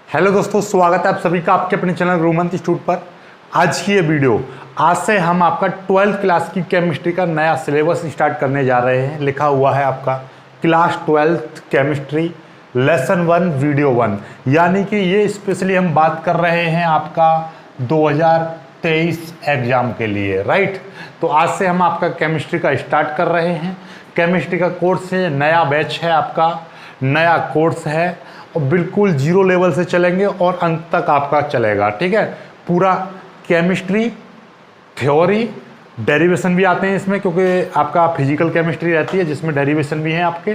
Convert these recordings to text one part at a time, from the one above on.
Hello दोस्तों, स्वागत है आप सभी का आपके अपने चैनल गुरुमंत्र इंस्टीट्यूट पर। आज की ये वीडियो, आज से हम आपका 12th क्लास की केमिस्ट्री का नया सिलेबस स्टार्ट करने जा रहे हैं। लिखा हुआ है आपका class 12th chemistry lesson 1 video 1, यानी कि ये स्पेशली हम बात कर रहे हैं आपका 2023 एग्जाम के लिए, राइट। तो आज से हम आपका केमिस्ट्री का स्टार्ट कर रहे हैं। केमिस्ट्री का कोर्स है, नया बैच है आपका, नया कोर्स है और बिल्कुल जीरो लेवल से चलेंगे और अंत तक आपका चलेगा, ठीक है। पूरा केमिस्ट्री, थ्योरी, डेरिवेशन भी आते हैं इसमें, क्योंकि आपका फिजिकल केमिस्ट्री रहती है जिसमें डेरिवेशन भी हैं आपके,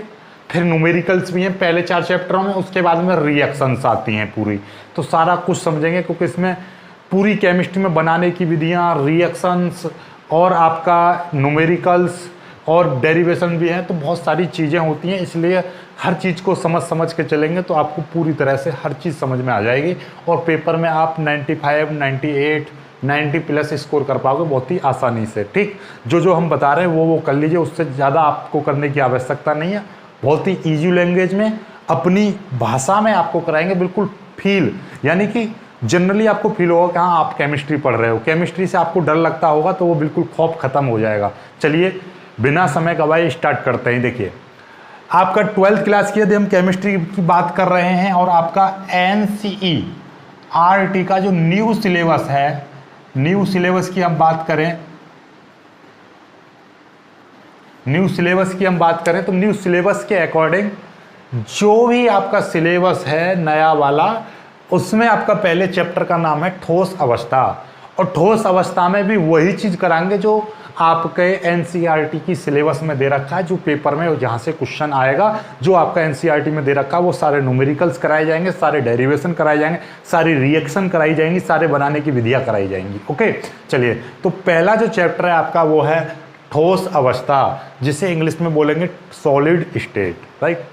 फिर न्यूमेरिकल्स भी हैं पहले 4 चैप्टरों में, उसके बाद में रिएक्शंस आती हैं पूरी। तो सारा कुछ समझेंगे क्योंकि इसमें पूरी केमिस्ट्री में बनाने की विधियाँ, रिएक्शंस और आपका न्यूमेरिकल्स और डेरिवेशन भी है। तो बहुत सारी चीज़ें होती हैं, इसलिए हर चीज़ को समझ के चलेंगे तो आपको पूरी तरह से हर चीज़ समझ में आ जाएगी और पेपर में आप 95, 98, 90 प्लस स्कोर कर पाओगे बहुत ही आसानी से, ठीक। जो हम बता रहे हैं वो कर लीजिए, उससे ज़्यादा आपको करने की आवश्यकता नहीं है। बहुत ही ईजी लैंग्वेज में अपनी भाषा में आपको कराएंगे, बिल्कुल फील, यानी कि जनरली आपको फील होगा कि हाँ आप केमिस्ट्री पढ़ रहे हो। केमिस्ट्री से आपको डर लगता होगा तो वो बिल्कुल खौफ खत्म हो जाएगा। चलिए बिना समय गवाए स्टार्ट करते हैं। देखिए आपका 12th क्लास की यदि हम केमिस्ट्री की बात कर रहे हैं और आपका NCERT का जो न्यू सिलेबस है, न्यू सिलेबस की हम बात करें, तो न्यू सिलेबस के अकॉर्डिंग जो भी आपका सिलेबस है नया वाला, उसमें आपका पहले चैप्टर का नाम है ठोस अवस्था, और ठोस अवस्था में भी वही चीज़ कराएंगे जो आपके NCERT की सिलेबस में दे रखा है, जो पेपर में जहाँ से क्वेश्चन आएगा, जो आपका NCERT में दे रखा है वो सारे न्यूमेरिकल्स कराए जाएंगे, सारे डेरिवेशन कराए जाएंगे, सारी रिएक्शन कराई जाएंगी, सारे बनाने की विधियाँ कराई जाएंगी। ओके, चलिए तो पहला जो चैप्टर है आपका वो है ठोस अवस्था, जिसे इंग्लिश में बोलेंगे सॉलिड स्टेट, राइट।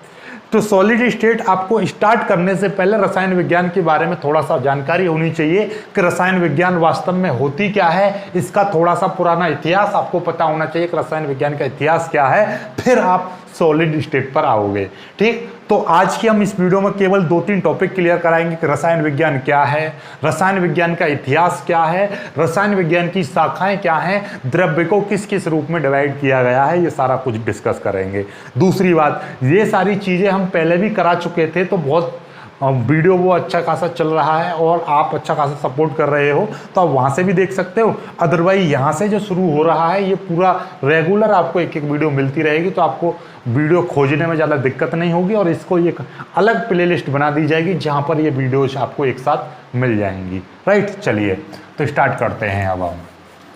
तो सॉलिड स्टेट आपको स्टार्ट करने से पहले रसायन विज्ञान के बारे में थोड़ा सा जानकारी होनी चाहिए कि रसायन विज्ञान वास्तव में होती क्या है, इसका थोड़ा सा पुराना इतिहास आपको पता होना चाहिए कि रसायन विज्ञान का इतिहास क्या है, फिर आप सॉलिड स्टेट पर आओगे, ठीक। तो आज की हम इस वीडियो में केवल 2-3 टॉपिक क्लियर कराएंगे कि रसायन विज्ञान क्या है, रसायन विज्ञान का इतिहास क्या है, रसायन विज्ञान की शाखाएं क्या हैं, द्रव्य को किस किस रूप में डिवाइड किया गया है, ये सारा कुछ डिस्कस करेंगे। दूसरी बात, ये सारी चीज़ें हम पहले भी करा चुके थे, तो बहुत वीडियो वो अच्छा खासा चल रहा है और आप अच्छा खासा सपोर्ट कर रहे हो, तो आप वहाँ से भी देख सकते हो। अदरवाइज यहाँ से जो शुरू हो रहा है ये पूरा रेगुलर आपको एक वीडियो मिलती रहेगी, तो आपको वीडियो खोजने में ज़्यादा दिक्कत नहीं होगी और इसको एक अलग प्लेलिस्ट बना दी जाएगी जहाँ पर ये वीडियोज आपको एक साथ मिल जाएंगी, राइट। चलिए तो स्टार्ट करते हैं अब हम,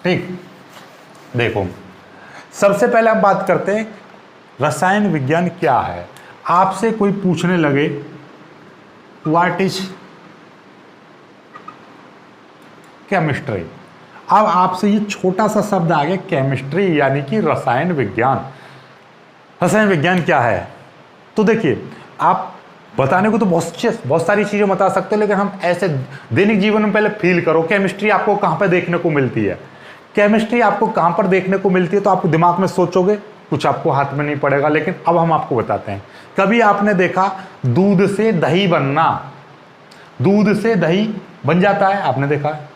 ठीक। देखो सबसे पहले हम बात करते हैं रसायन विज्ञान क्या है। आपसे कोई पूछने लगे व्हाट इज केमिस्ट्री, अब आपसे ये छोटा सा शब्द आ गया केमिस्ट्री, यानी कि रसायन विज्ञान। रसायन विज्ञान क्या है? तो देखिए आप बताने को तो बहुत सारी चीजें बता सकते हो, लेकिन हम ऐसे दैनिक जीवन में पहले फील करो केमिस्ट्री आपको कहाँ पर देखने को मिलती है। केमिस्ट्री आपको कहाँ पर देखने को मिलती है तो आपको दिमाग में सोचोगे, कुछ आपको हाथ में नहीं पड़ेगा, लेकिन अब हम आपको बताते हैं। कभी आपने देखा दूध से दही बनना, दूध से दही बन जाता है, आपने देखा है।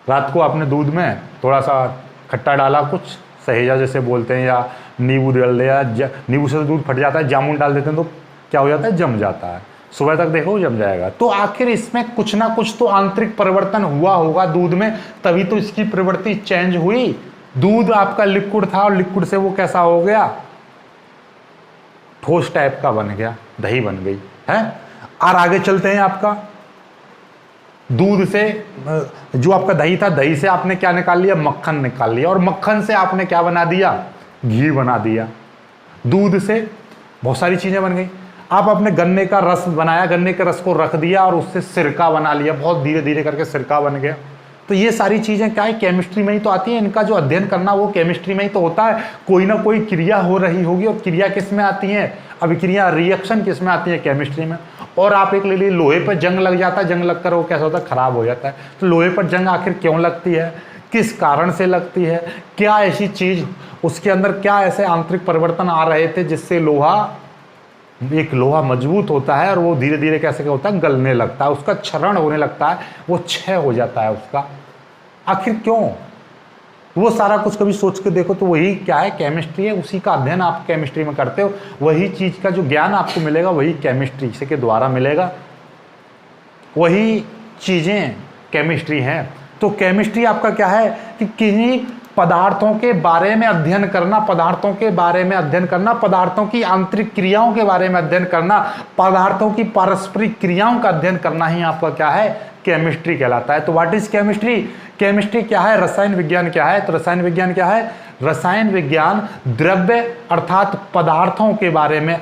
रात को आपने दूध में थोड़ा सा खट्टा डाला, कुछ सहेजा जैसे बोलते हैं, या नींबू डाल दिया, नींबू से दूध फट जाता है, जामुन डाल देते हैं तो क्या हो जाता है, जम जाता है। सुबह तक देखो जम जाएगा। तो आखिर इसमें कुछ ना कुछ तो आंतरिक परिवर्तन हुआ होगा दूध में, तभी तो इसकी प्रवृत्ति चेंज हुई। दूध आपका लिक्विड था और लिक्विड से वो कैसा हो गया, ठोस टाइप का बन गया, दही बन गई है। और आगे चलते हैं, आपका दूध से जो आपका दही था, दही से आपने क्या निकाल लिया, मक्खन निकाल लिया, और मक्खन से आपने क्या बना दिया, घी बना दिया। दूध से बहुत सारी चीजें बन गई। आप अपने गन्ने का रस बनाया, गन्ने के रस को रख दिया और उससे सिरका बना लिया, बहुत धीरे धीरे करके सिरका बन गया। तो ये सारी चीजें क्या है, केमिस्ट्री में ही तो आती है। इनका जो अध्ययन करना वो केमिस्ट्री में ही तो होता है। कोई ना कोई क्रिया हो रही होगी, और क्रिया किस में आती है, अभिक्रिया रिएक्शन किस में आती है, केमिस्ट्री में। और आप एक ले लीजिए, लोहे पर जंग लग जाता है, जंग लगकर वो कैसा होता है, खराब हो जाता है। तो लोहे पर जंग आखिर क्यों लगती है, किस कारण से लगती है, क्या ऐसी चीज उसके अंदर, क्या ऐसे आंतरिक परिवर्तन आ रहे थे जिससे लोहा एक लोहा मजबूत होता है और वो धीरे धीरे कैसे क्या होता है, गलने लगता है, उसका क्षरण होने लगता है, वो क्षय हो जाता है उसका। आखिर क्यों? वो सारा कुछ कभी सोच के देखो तो वही क्या है, केमिस्ट्री है। उसी का अध्ययन आप केमिस्ट्री में करते हो, वही चीज का जो ज्ञान आपको मिलेगा वही केमिस्ट्री से के द्वारा मिलेगा, वही चीजें केमिस्ट्री हैं। तो केमिस्ट्री आपका क्या है कि किन्हीं पदार्थों के बारे में अध्ययन करना, पदार्थों के बारे में अध्ययन करना, पदार्थों की आंतरिक क्रियाओं के बारे में अध्ययन करना, पदार्थों की पारस्परिक क्रियाओं का अध्ययन करना ही आपका क्या है, केमिस्ट्री कहलाता है। तो व्हाट इज केमिस्ट्री? केमिस्ट्री क्या है? रसायन विज्ञान क्या है? तो रसायन विज्ञान क्या है? रसायन विज्ञान द्रव्य अर्थात पदार्थों के बारे में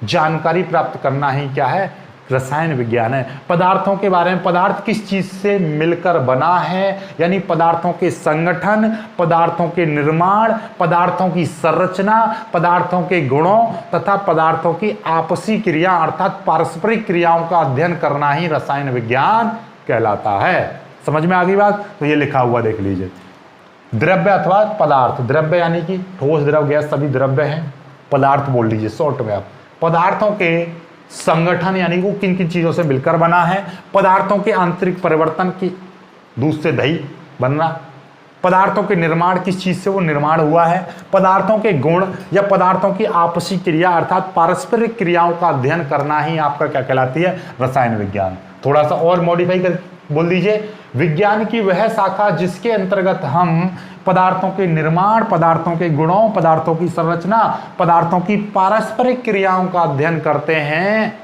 जानकारी प्राप्त करना ही क्या है, रसायन विज्ञान है। पदार्थों के बारे में, पदार्थ किस चीज से मिलकर बना है, यानी पदार्थों के संगठन, पदार्थों के निर्माण, पदार्थों की संरचना, पदार्थों के गुणों तथा पदार्थों की आपसी क्रिया अर्थात पारस्परिक क्रियाओं का अध्ययन करना ही रसायन विज्ञान कहलाता है। समझ में आ गई बात? तो ये लिखा हुआ देख लीजिए, द्रव्य अथवा पदार्थ। द्रव्य यानी कि ठोस, द्रव, गैस सभी द्रव्य हैं। पदार्थ बोल लीजिए शॉर्ट में आप। पदार्थों के संगठन यानी वो किन किन चीजों से मिलकर बना है, पदार्थों के आंतरिक परिवर्तन की, दूध से दही बनना, पदार्थों के निर्माण किस चीज से वो निर्माण हुआ है, पदार्थों के गुण या पदार्थों की आपसी क्रिया अर्थात पारस्परिक क्रियाओं का अध्ययन करना ही आपका क्या कहलाती है, रसायन विज्ञान। थोड़ा सा और मॉडिफाई कर बोल दीजिए, विज्ञान की वह शाखा जिसके अंतर्गत हम पदार्थों के निर्माण, पदार्थों के गुणों, पदार्थों की संरचना, पदार्थों की पारस्परिक क्रियाओं का अध्ययन करते हैं,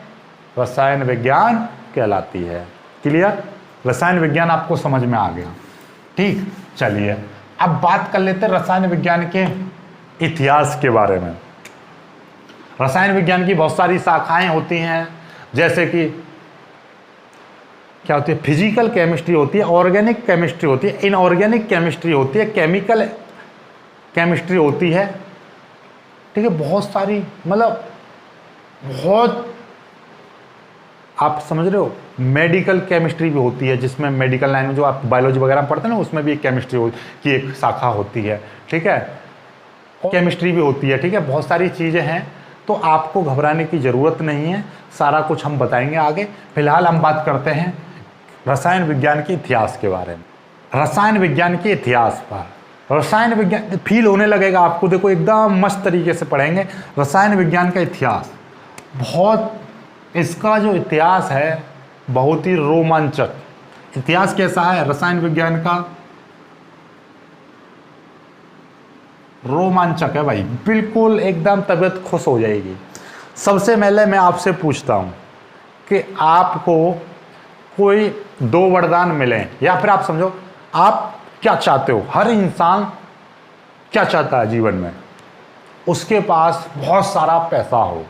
रसायन विज्ञान कहलाती है। क्लियर? रसायन विज्ञान आपको समझ में आ गया? ठीक, चलिए अब बात कर लेते हैं रसायन विज्ञान के इतिहास के बारे में। रसायन विज्ञान की बहुत सारी शाखाएं होती हैं, जैसे कि क्या होती है, फिजिकल केमिस्ट्री होती है, ऑर्गेनिक केमिस्ट्री होती है, इनऑर्गेनिक केमिस्ट्री होती है, केमिकल केमिस्ट्री होती है। ठीक है, बहुत सारी, मतलब बहुत, आप समझ रहे हो। मेडिकल केमिस्ट्री भी होती है, जिसमें मेडिकल लाइन में जो आप बायोलॉजी वगैरह में पढ़ते हैं ना, उसमें भी एक केमिस्ट्री की एक शाखा होती है। ठीक है, केमिस्ट्री भी होती है। ठीक है, बहुत सारी चीज़ें हैं, तो आपको घबराने की ज़रूरत नहीं है, सारा कुछ हम बताएंगे आगे। फिलहाल हम बात करते हैं रसायन विज्ञान के इतिहास के बारे में। रसायन विज्ञान के इतिहास पर, रसायन विज्ञान फील होने लगेगा आपको, देखो एकदम मस्त तरीके से पढ़ेंगे। रसायन विज्ञान का इतिहास बहुत, इसका जो इतिहास है बहुत ही रोमांचक। इतिहास कैसा है रसायन विज्ञान का? रोमांचक है भाई, बिल्कुल एकदम तबीयत खुश हो जाएगी। सबसे पहले मैं आपसे पूछता हूं कि आपको कोई दो वरदान मिले, या फिर आप समझो आप क्या चाहते हो, हर इंसान क्या चाहता है जीवन में, उसके पास बहुत सारा पैसा हो,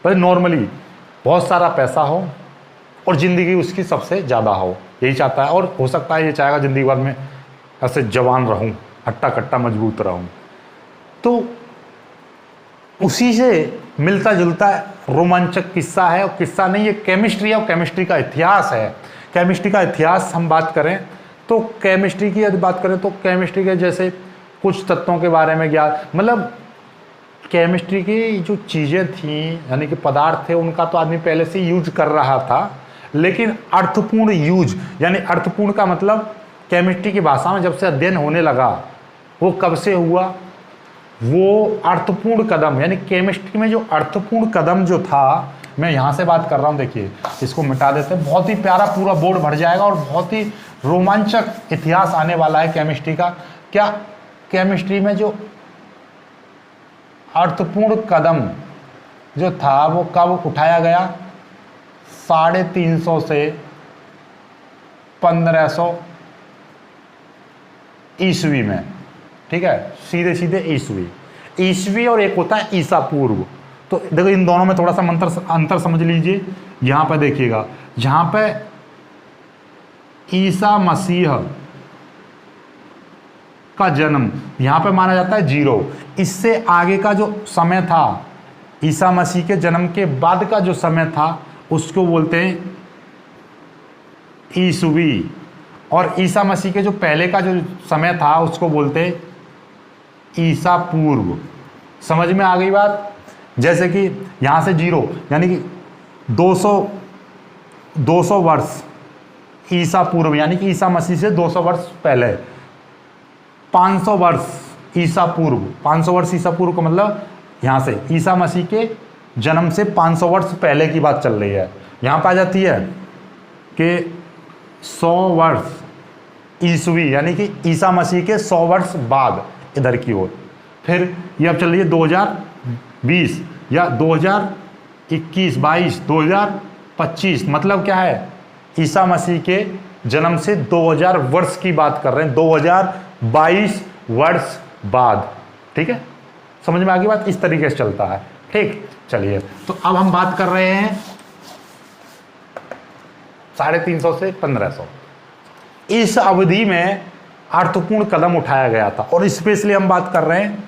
भाई नॉर्मली बहुत सारा पैसा हो और ज़िंदगी उसकी सबसे ज़्यादा हो, यही चाहता है। और हो सकता है ये चाहेगा ज़िंदगी भर में ऐसे जवान रहूं, हट्टा कट्टा मजबूत रहूं। तो उसी से मिलता जुलता रोमांचक किस्सा है, और किस्सा नहीं, ये केमिस्ट्री है और केमिस्ट्री का इतिहास है। केमिस्ट्री का इतिहास हम बात करें तो केमिस्ट्री की यदि बात करें तो केमिस्ट्री के जैसे कुछ तत्वों के बारे में ज्ञान, मतलब केमिस्ट्री की जो चीज़ें थी यानी कि पदार्थ थे, उनका तो आदमी पहले से यूज कर रहा था, लेकिन अर्थपूर्ण यूज, यानी अर्थपूर्ण का मतलब केमिस्ट्री की भाषा में जब से अध्ययन होने लगा, वो कब से हुआ, वो अर्थपूर्ण कदम, यानी केमिस्ट्री में जो अर्थपूर्ण कदम जो था, मैं यहाँ से बात कर रहा हूँ, देखिए इसको मिटा देते हैं, बहुत ही प्यारा पूरा बोर्ड भर जाएगा और बहुत ही रोमांचक इतिहास आने वाला है केमिस्ट्री का। क्या केमिस्ट्री में जो अर्थपूर्ण कदम जो था वो कब उठाया गया? 350 से 1500 ईस्वी में। ठीक है, सीधे सीधे ईस्वी और एक होता है ईसा पूर्व। तो देखो इन दोनों में थोड़ा सा अंतर समझ लीजिए। यहाँ पे देखिएगा, जहाँ पे ईसा मसीह का जन्म यहाँ पे माना जाता है 0, इससे आगे का जो समय था, ईसा मसीह के जन्म के बाद का जो समय था उसको बोलते हैं ईसवी, और ईसा मसीह के जो पहले का जो समय था उसको बोलते हैं ईसा पूर्व। समझ में आ गई बात? जैसे कि यहाँ से 0 यानी कि 200 वर्ष ईसा पूर्व, यानी कि ईसा मसीह से 200 वर्ष पहले। 500 वर्ष ईसा पूर्व, 500 वर्ष ईसा पूर्व का मतलब यहाँ से ईसा मसीह के जन्म से 500 वर्ष पहले की बात चल रही है। यहाँ पे आ जाती है कि 100 वर्ष ईसवी, यानी कि ईसा मसीह के 100 वर्ष बाद इधर की ओर। फिर ये अब चल रही है 2020 या 2021, 22, 2025, मतलब क्या है, ईसा मसीह के जन्म से 2000 वर्ष की बात कर रहे हैं, 2022 वर्ष बाद। ठीक है, समझ में आ गई बात? इस तरीके से चलता है। ठीक, चलिए तो अब हम बात कर रहे हैं 350 से 1500। इस अवधि में अर्थपूर्ण कदम उठाया गया था, और स्पेशली हम बात कर रहे हैं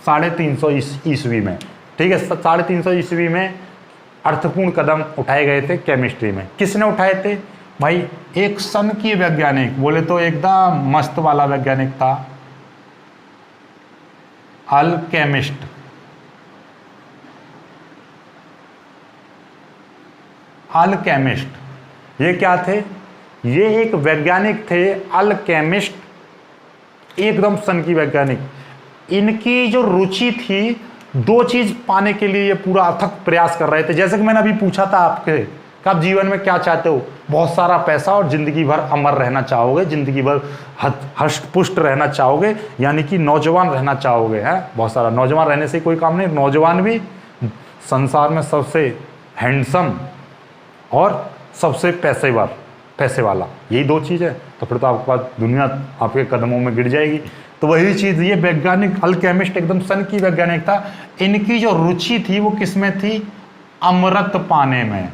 350 ईस्वी में। ठीक है, 350 ईस्वी में अर्थपूर्ण कदम उठाए गए थे केमिस्ट्री में। किसने उठाए थे भाई? एक सन की वैज्ञानिक, बोले तो एकदम मस्त वाला वैज्ञानिक था, अल्केमिस्ट। अल्केमिस्ट ये क्या थे? ये एक वैज्ञानिक थे, अल्केमिस्ट, एकदम सन की वैज्ञानिक। इनकी जो रुचि थी, 2 चीज पाने के लिए ये पूरा अथक प्रयास कर रहे थे। जैसे कि मैंने अभी पूछा था आपके कि आप जीवन में क्या चाहते हो? बहुत सारा पैसा और जिंदगी भर अमर रहना चाहोगे, जिंदगी भर हष्ट पुष्ट रहना चाहोगे, यानी कि नौजवान रहना चाहोगे। है, बहुत सारा नौजवान रहने से कोई काम नहीं, नौजवान भी संसार में सबसे हैंडसम और सबसे पैसे वाला, यही 2 चीज़ है। तो फिर तो आपके पास दुनिया आपके कदमों में गिर जाएगी। तो वही चीज़ ये वैज्ञानिक अल्केमिस्ट एकदम सन की वैज्ञानिक था। इनकी जो रुचि थी वो किस में थी? अमृत पाने में।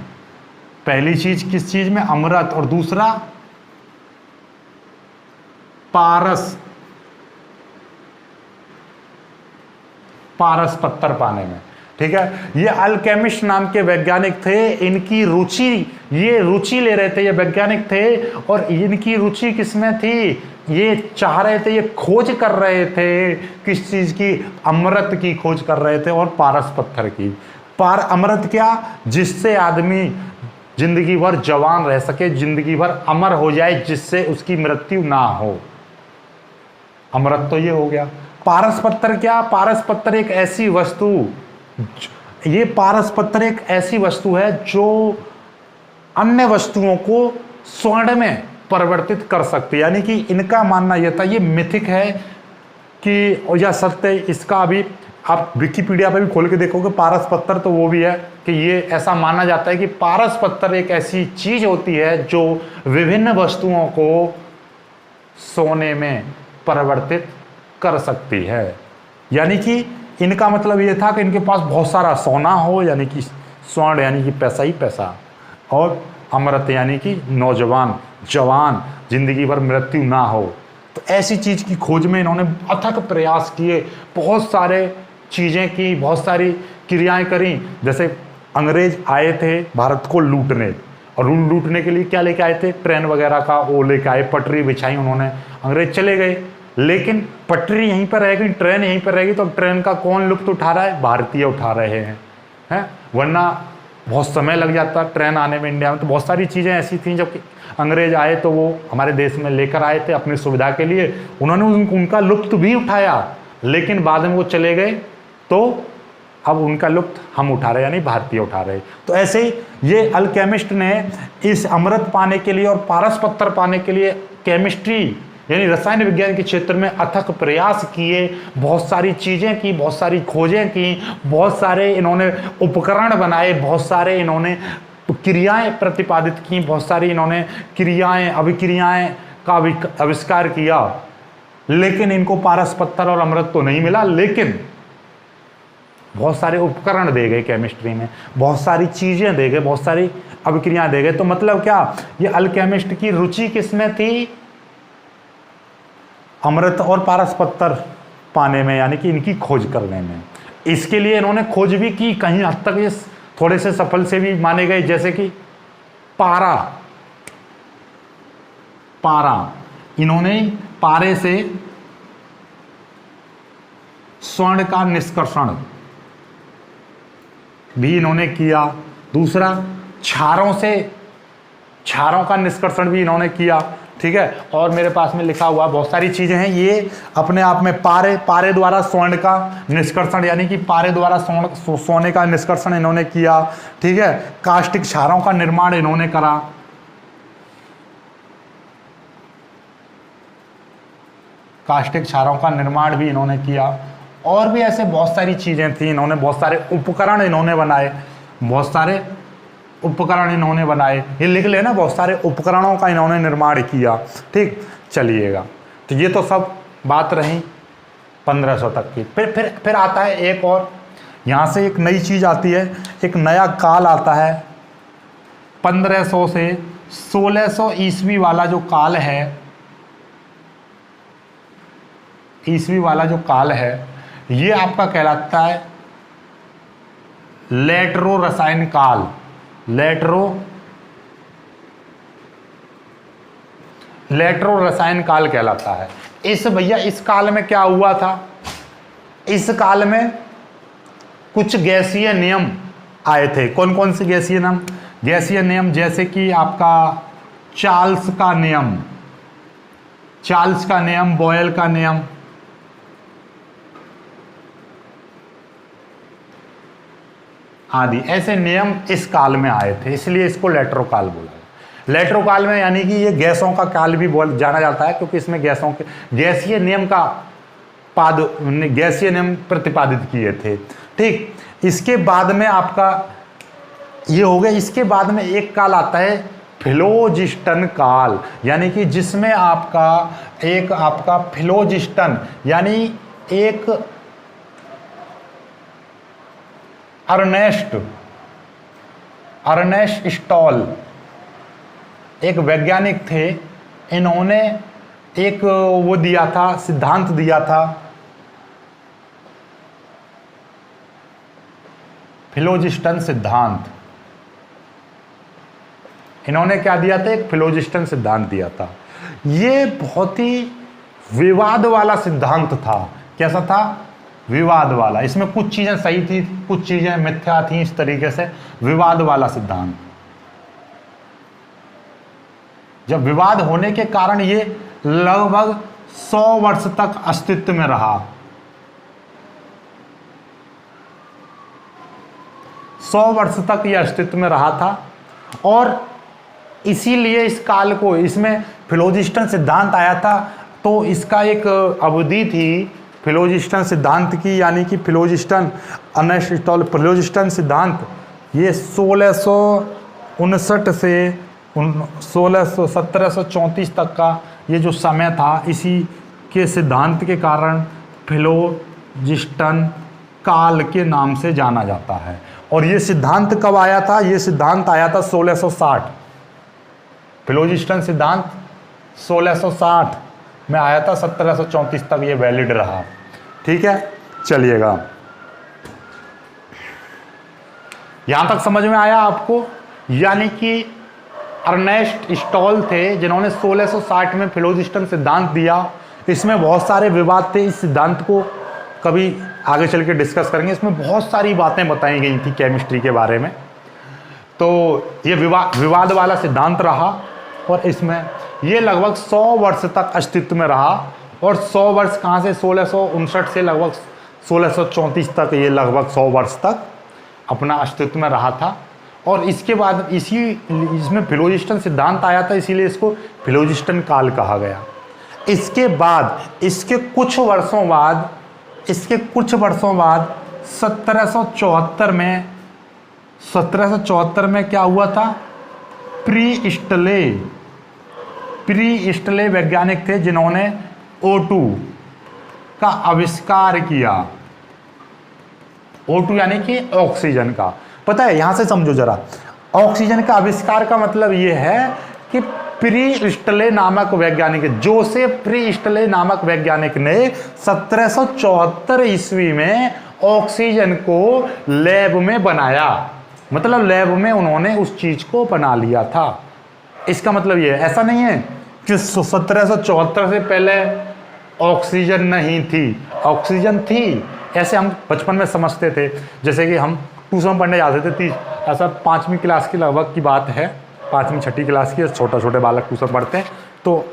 पहली चीज किस चीज में? अमृत। और दूसरा पारस पत्थर पाने में। ठीक है, ये अल्केमिस्ट नाम के वैज्ञानिक थे। इनकी रुचि, ये रुचि ले रहे थे, ये वैज्ञानिक थे, और इनकी रुचि किसमें थी? ये चाह रहे थे, ये खोज कर रहे थे किस चीज की? अमृत की खोज कर रहे थे, और पारस पत्थर की। अमृत क्या? जिससे आदमी जिंदगी भर जवान रह सके, जिंदगी भर अमर हो जाए, जिससे उसकी मृत्यु ना हो। अमृत तो ये हो गया। पारस पत्थर क्या? पारस पत्थर एक ऐसी वस्तु, ये पारस पत्थर एक ऐसी वस्तु है जो अन्य वस्तुओं को स्वर्ण में परिवर्तित कर सकती है। यानी कि इनका मानना यह था, ये मिथिक है कि या सत्य, इसका अभी आप विकिपीडिया पे भी खोल के देखोगे पारस पत्थर, तो वो भी है कि ये ऐसा माना जाता है कि पारस पत्थर एक ऐसी चीज होती है जो विभिन्न वस्तुओं को सोने में परिवर्तित कर सकती है। यानी कि इनका मतलब ये था कि इनके पास बहुत सारा सोना हो, यानी कि स्वर्ण यानी कि पैसा ही पैसा, और अमृत यानी कि नौजवान जवान, जिंदगी भर मृत्यु ना हो। तो ऐसी चीज की खोज में इन्होंने अथक प्रयास किए, बहुत सारे चीजें की, बहुत सारी क्रियाएं करी। जैसे अंग्रेज आए थे भारत को लूटने, और लूटने के लिए क्या लेके आए थे? ट्रेन वगैरह का वो लेके आए, पटरी बिछाई उन्होंने, अंग्रेज चले गए। लेकिन पटरी यहीं पर रहेगी, ट्रेन यहीं पर रहेगी, तो अब ट्रेन का कौन लुत्फ उठा रहा है? भारतीय उठा रहे हैं। वरना बहुत समय लग जाता ट्रेन आने में इंडिया में। तो बहुत सारी चीज़ें ऐसी थी जब अंग्रेज आए तो वो हमारे देश में लेकर आए थे अपनी सुविधा के लिए, उन्होंने उनका लुत्फ भी उठाया, लेकिन बाद में वो चले गए, तो अब उनका लुत्फ हम उठा रहे, यानी भारतीय उठा रहे। तो ऐसे ही ये अल्केमिस्ट ने इस अमृत पाने के लिए और पारस पत्थर पाने के लिए केमिस्ट्री यानी रसायन विज्ञान के क्षेत्र में अथक प्रयास किए, बहुत सारी चीज़ें की, बहुत सारी खोजें की, बहुत सारे इन्होंने उपकरण बनाए, बहुत सारे इन्होंने क्रियाएं प्रतिपादित की, बहुत सारी इन्होंने क्रियाएं अभिक्रियाएं का आविष्कार किया। लेकिन इनको पारस पत्थर और अमृत तो नहीं मिला, लेकिन बहुत सारे उपकरण दे गए केमिस्ट्री में, बहुत सारी चीज़ें दे गए, बहुत सारी अभिक्रियाएं दे गए। तो मतलब क्या, ये अल्केमिस्ट की रुचि किसमें थी? अमृत और पारस पत्थर पाने में, यानी कि इनकी खोज करने में। इसके लिए इन्होंने खोज भी की, कहीं हद तक ये थोड़े से सफल से भी माने गए, जैसे कि पारा, इन्होंने पारे से स्वर्ण का निष्कर्षण, भी इन्होंने किया। दूसरा, क्षारों का निष्कर्षण भी इन्होंने किया। ठीक है, और मेरे पास में लिखा हुआ बहुत सारी चीजें हैं। ये अपने आप में पारे द्वारा स्वर्ण का निष्कर्षण, यानी कि पारे द्वारा सोने का निष्कर्षण इन्होंने किया। ठीक है, कास्टिक क्षारों का निर्माण इन्होंने करा। कास्टिक क्षारों का निर्माण भी इन्होंने किया। और भी ऐसे बहुत सारी चीजें थी। इन्होंने बहुत सारे उपकरण इन्होंने बनाए, बहुत सारे उपकरण इन्होंने बनाए। ये लिख लेना, बहुत सारे उपकरणों का इन्होंने निर्माण किया। ठीक, चलिएगा। तो ये तो सब बात रही 1500 तक की। फिर आता है एक और, यहाँ से एक नई चीज आती है, एक नया काल आता है। 1500 से 1600 ईस्वी वाला जो काल है, ईस्वी वाला जो काल है, ये आपका कहलाता है लेटरो रसायन काल। लेटरो रसायन काल कहलाता है। इस काल में क्या हुआ था? इस काल में कुछ गैसीय नियम आए थे। कौन कौन से गैसीय नियम? जैसे कि आपका चार्ल्स का नियम, बॉयल का नियम, आदि ऐसे नियम इस काल में आए थे, इसलिए इसको लेटरो काल बोला गया। लेटरो काल में यानी कि ये गैसों का काल भी जाना जाता है, क्योंकि इसमें गैसीय नियम प्रतिपादित किए थे। ठीक, इसके बाद में आपका ये हो गया। इसके बाद में एक काल आता है फिलोजिस्टन काल, यानी कि जिसमें आपका फिलोजिस्टन यानी एक अर्नेस्ट स्टॉल एक वैज्ञानिक थे। इन्होंने एक वो दिया था, सिद्धांत दिया था, फिलोजिस्टन सिद्धांत। इन्होंने क्या दिया था? एक फिलोजिस्टन सिद्धांत दिया था। ये बहुत ही विवाद वाला सिद्धांत था। कैसा था? विवाद वाला। इसमें कुछ चीजें सही थी, कुछ चीजें मिथ्या थी, इस तरीके से विवाद वाला सिद्धांत। जब विवाद होने के कारण ये लगभग 100 वर्ष तक अस्तित्व में रहा। 100 वर्ष तक ये अस्तित्व में रहा था, और इसीलिए इस काल को, इसमें फिलोजिस्टन सिद्धांत आया था, तो इसका एक अवधि थी फिलोजिस्टन सिद्धांत की, यानी कि फिलोजिस्टन सिद्धांत ये 1659 से 1734 तक का ये जो समय था, इसी के सिद्धांत के कारण फिलोजिस्टन काल के नाम से जाना जाता है। और ये सिद्धांत कब आया था? ये सिद्धांत आया था 1660। फिलोजिस्टन सिद्धांत 1660 में आया था, 1734 तक ये वैलिड रहा। ठीक है, चलिएगा। यहां तक समझ में आया आपको? यानी कि अर्नेस्ट स्टॉल थे जिन्होंने 1660 में फिलोजिस्टन सिद्धांत दिया। इसमें बहुत सारे विवाद थे। इस सिद्धांत को कभी आगे चल के डिस्कस करेंगे। इसमें बहुत सारी बातें बताई गई थी केमिस्ट्री के बारे में। तो ये विवाद वाला सिद्धांत रहा, और इसमें ये लगभग 100 वर्ष तक अस्तित्व में रहा। और 100 वर्ष कहाँ से? 1659 से लगभग 1634 तक, ये लगभग 100 वर्ष तक अपना अस्तित्व में रहा था। और इसके बाद इसमें फिलोजिस्टन सिद्धांत आया था, इसीलिए इसको फिलोजिस्टन काल कहा गया। इसके बाद इसके कुछ वर्षों बाद 1774 में क्या हुआ था? प्री स्टले वैज्ञानिक थे जिन्होंने O2 का आविष्कार किया। O2 यानी कि ऑक्सीजन का। पता है, यहां से समझो जरा, ऑक्सीजन का आविष्कार का मतलब यह है कि प्री स्टले नामक वैज्ञानिक, जोसेफ प्री स्टले नामक वैज्ञानिक ने 1774 ईस्वी में ऑक्सीजन को लैब में बनाया। मतलब लैब में उन्होंने उस चीज को बना लिया था। इसका मतलब यह है, ऐसा नहीं है कि 1774 से पहले ऑक्सीजन नहीं थी, ऑक्सीजन थी। ऐसे हम बचपन में समझते थे, जैसे कि हम ट्यूशन पढ़ने जाते थे 30, ऐसा 5वीं क्लास की लगभग की बात है, 5वीं 6ठी क्लास की, छोटे छोटे बालक ट्यूशन पढ़ते हैं। तो